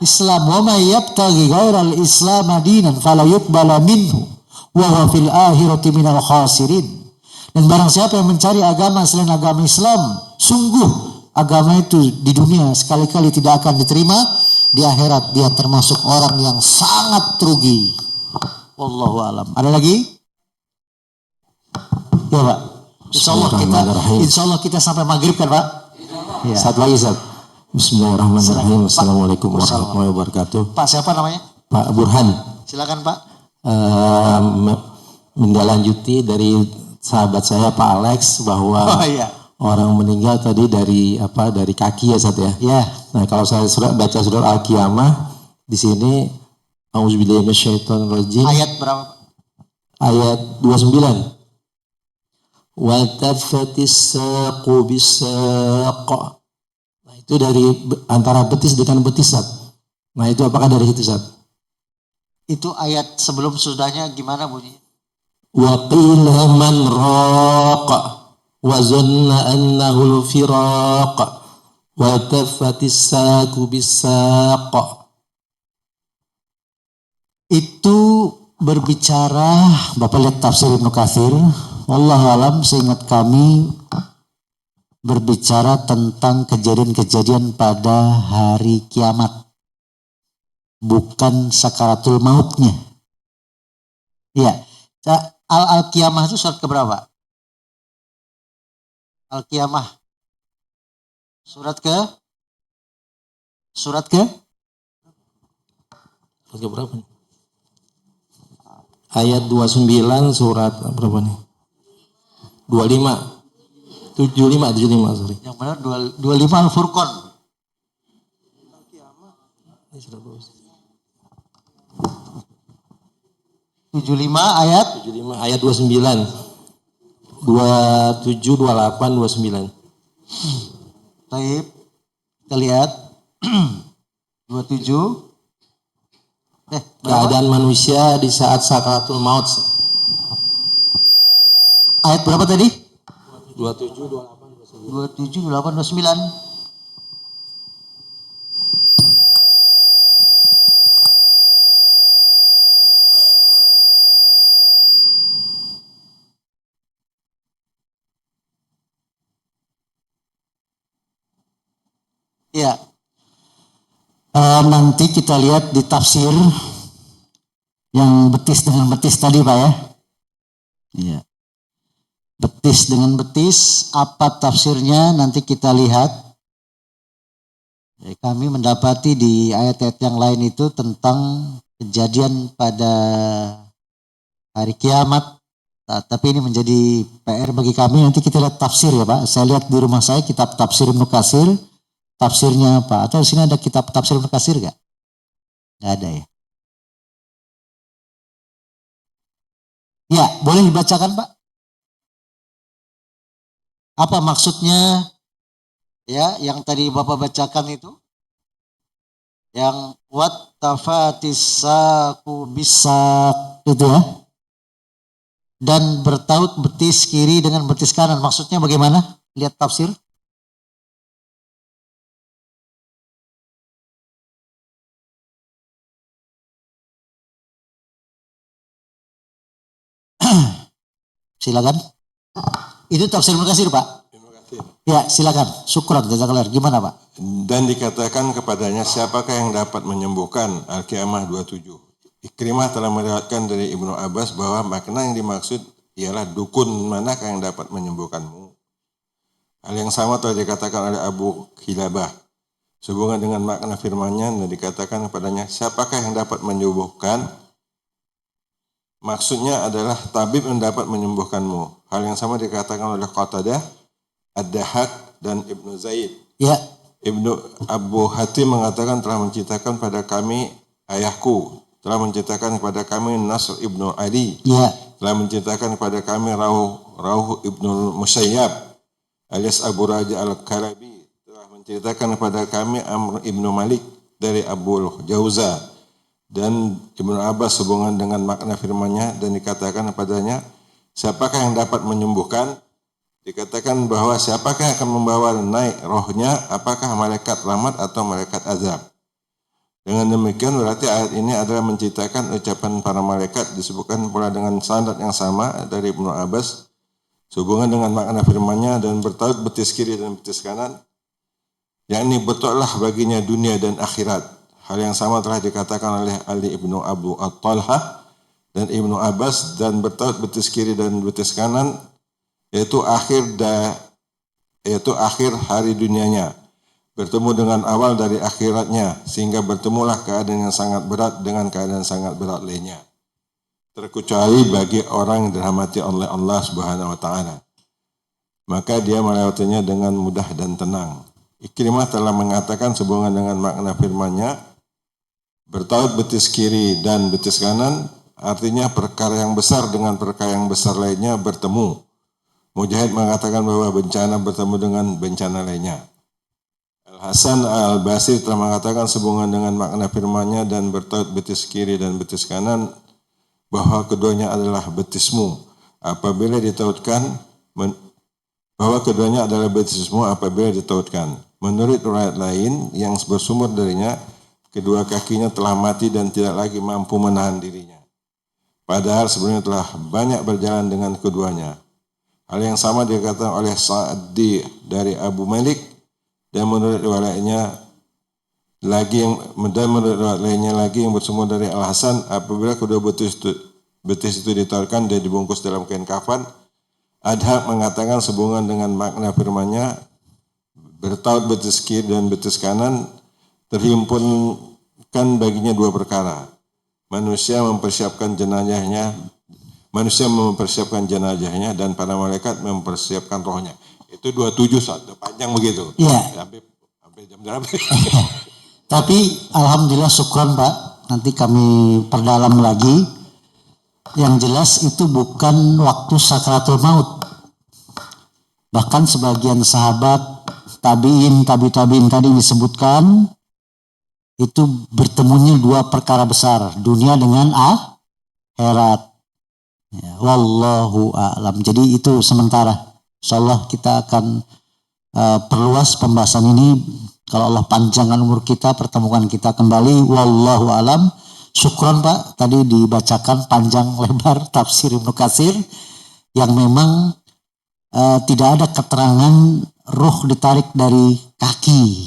Islam. Wa may yabtaghi ghairal Islam dinan fala yuqbala minhu wa huwa fil akhirati minal khasirin. Dan barang siapa yang mencari agama selain agama Islam, sungguh agama itu di dunia sekali-kali tidak akan diterima, di akhirat dia termasuk orang yang sangat rugi. Wallahu alam. Ada lagi? Ya Pak. Insya Allah kita sampai maghrib kan Pak? Ya. Satu lagi Ustaz. Bismillahirrahmanirrahim. Assalamualaikum warahmatullahi wabarakatuh. Pak siapa namanya? Pak Burhan. Silakan Pak. Mendalanjuti dari sahabat saya Pak Alex bahwa orang meninggal tadi dari kaki ya Ustaz ya. Ya. Nah kalau saya baca surat Al-Qiyamah di sini Auzubillahi minasyaitonirrajim. Ayat berapa? Ayat 29. Wa tafatis saqu bisaq. Nah itu dari antara betis dengan betis Ustaz. Nah itu apakah dari situ Ustaz? Itu ayat sebelum sudahnya gimana bunyinya? Wa qila man raqa wa zanna annahu al-firaq wa tafatis saqu bisaq. Itu berbicara, Bapak lihat tafsir Ibnu Katsir, wallahu alam seingat kami berbicara tentang kejadian-kejadian pada hari kiamat. Bukan sakaratul mautnya. Iya. Al-Qiyamah itu surat keberapa? Al-Qiyamah. Surat ke? Berapa nih? Ayat 29 surat berapa nih? 75 sorry. Yang benar 25 Al-Furqan. Ini sudah bagus. 75 ayat 75 ayat 29. 27 28 29. Baik. Kita lihat 27 Keadaan manusia di saat sakaratul maut. ayat berapa tadi? 27 28 27 28 29. Ya. Nanti kita lihat di tafsir yang betis dengan betis tadi Pak ya. Iya. Betis dengan betis, apa tafsirnya nanti kita lihat. Kami mendapati di ayat-ayat yang lain itu tentang kejadian pada hari kiamat. Nah, tapi ini menjadi PR bagi kami, nanti kita lihat tafsir ya Pak. Saya lihat di rumah saya kitab tafsir Ibnu Katsir. Tafsirnya apa? Atau di sini ada kitab tafsir Ibnu Katsir gak? Gak ada ya. Ya, boleh dibacakan Pak? Apa maksudnya ya yang tadi Bapak bacakan itu? Yang wattafatisaku bisak itu ya. Dan bertaut betis kiri dengan betis kanan. Maksudnya bagaimana? Lihat tafsir. Silakan. Itu tafsir Ibnu Katsir, Pak. Terima kasih. Ya, silakan. Syukran, jazakallah. Gimana, Pak? Dan dikatakan kepadanya, siapakah yang dapat menyembuhkan? Al-Qiyamah 27. Ikrimah telah meriwayatkan dari Ibnu Abbas bahwa makna yang dimaksud ialah dukun manakah yang dapat menyembuhkanmu. Hal yang sama telah dikatakan oleh Abu Khilabah. Sehubungan dengan makna firman-Nya dan dikatakan kepadanya, siapakah yang dapat menyembuhkan? Maksudnya adalah tabib yang dapat menyembuhkanmu. Hal yang sama dikatakan oleh Qatadah, Ad-Dahhak dan Ibnu Zaid. Ya. Ibnu Abu Hatim mengatakan telah menciptakan pada kami ayahku, telah menciptakan kepada kami Nasr ibnu Ali, Ya. telah menciptakan kepada kami Rauh ibnu Musayyab alias Abu Raja al-Karabi, telah menceritakan kepada kami Amr ibnu Malik dari Abu Jauza, dan Ibnu Abbas hubungan dengan makna firman-Nya dan dikatakan kepadanya, siapakah yang dapat menyembuhkan? Dikatakan bahwa siapakah yang akan membawa naik rohnya, apakah malaikat rahmat atau malaikat azab. Dengan demikian berarti ayat ini adalah menceritakan ucapan para malaikat, disebutkan pula dengan sanad yang sama dari Ibnu Abbas, sehubungan dengan makna firman-Nya dan bertaut betis kiri dan betis kanan, yakni betullah baginya dunia dan akhirat. Hal yang sama telah dikatakan oleh Ali ibnu Abu At-Talhah dan Ibnu Abbas, dan bertaut betis kiri dan betis kanan, yaitu akhir hari dunianya, bertemu dengan awal dari akhiratnya, sehingga bertemulah keadaan yang sangat berat dengan keadaan sangat berat lainnya, terkecuali bagi orang yang dirahmati oleh Allah Subhanahu wa taala, maka dia melewatinya dengan mudah dan tenang. Ikrimah telah mengatakan sehubungan dengan makna firman-Nya, bertaut betis kiri dan betis kanan, artinya perkara yang besar dengan perkara yang besar lainnya bertemu. Mujahid mengatakan bahwa bencana bertemu dengan bencana lainnya. Al-Hasan Al-Basri telah mengatakan sehubungan dengan makna firman-Nya dan bertaut betis kiri dan betis kanan, bahwa keduanya adalah betismu apabila ditautkan, Menurut riwayat lain yang bersumber darinya, kedua kakinya telah mati dan tidak lagi mampu menahan dirinya, padahal sebelumnya telah banyak berjalan dengan keduanya. Hal yang sama dikatakan oleh Sa'di dari Abu Malik, dan menurut riwayat lainnya lagi yang bersumber dari Al-Hasan, apabila kedua betis itu ditawarkan dan dibungkus dalam kain kafan. Adhak mengatakan sehubungan dengan makna firman-Nya, bertaut betis kiri dan betis kanan, terhimpunkan baginya dua perkara. Manusia mempersiapkan jenazahnya dan para malaikat mempersiapkan rohnya. Itu 27 satu panjang begitu. Iya. Sampai jam berapa? Tapi alhamdulillah syukron Pak. Nanti kami perdalam lagi. Yang jelas itu bukan waktu sakratul maut. Bahkan sebagian sahabat tabi'in tadi disebutkan itu bertemunya dua perkara besar, dunia dengan akhirat. Ya, wallahu a'lam. Jadi itu sementara. Insyaallah kita akan perluas pembahasan ini. Kalau Allah panjangkan umur kita, pertemuan kita kembali. Wallahu a'lam. Syukron Pak, tadi dibacakan panjang lebar tafsir Ibnu Katsir yang memang tidak ada keterangan ruh ditarik dari kaki.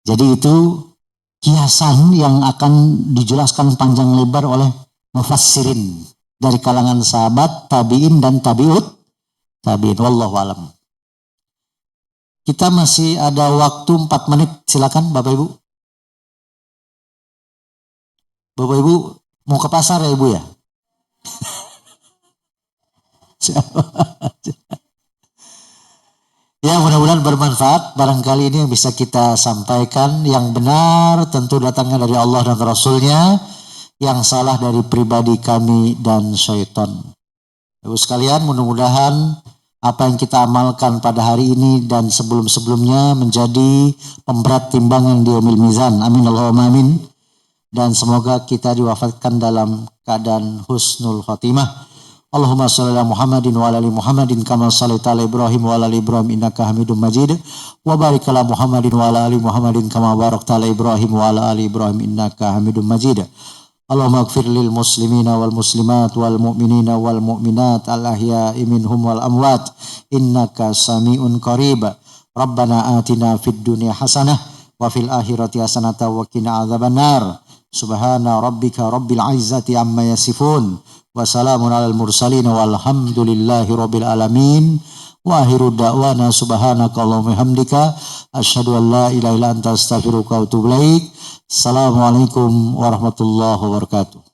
Jadi itu kiasan yang akan dijelaskan panjang lebar oleh mufassirin dari kalangan sahabat, tabi'in dan tabi'in. Wallahu alam. Kita masih ada waktu 4 menit, silakan Bapak Ibu. Bapak Ibu mau ke pasar ya Ibu ya? Ya mudah-mudahan bermanfaat. Barangkali ini yang bisa kita sampaikan. Yang benar tentu datangnya dari Allah dan Rasulnya. yang salah dari pribadi kami dan syaitan. Ibu sekalian, mudah-mudahan apa yang kita amalkan pada hari ini dan sebelum-sebelumnya menjadi pemberat timbangan di yaumil mizan. Amin Allahumma amin. Dan semoga kita diwafatkan dalam keadaan husnul khotimah. Allahumma shalli ala Muhammadin wa ala ali Muhammadin kama shallaita ala Ibrahim wa ala ali Ibrahim innaka Hamidum Majid. Wa barik ala Muhammadin wa ala ali Muhammadin kama barakta ala Ibrahim wa ala ali Ibrahim innaka Hamidum Majid. Allahumma ighfir lil muslimina wal muslimat wal mu'minina wal mu'minat al ahya'i minhum wal amwat innaka sami'un qarib. Rabbana atina fid dunya hasanah wa fil akhirati hasanah wa qina adzabannar. Subhana rabbika rabbil izzati amma yasifun wa salamun alal mursalin walhamdulillahi rabbil alamin. Wa akhiru da'wana subhanaka Allahumma hamdika asyhadu an la ilaha illa anta astaghfiruka wa atubu ilaik. Assalamualaikum warahmatullahi wabarakatuh.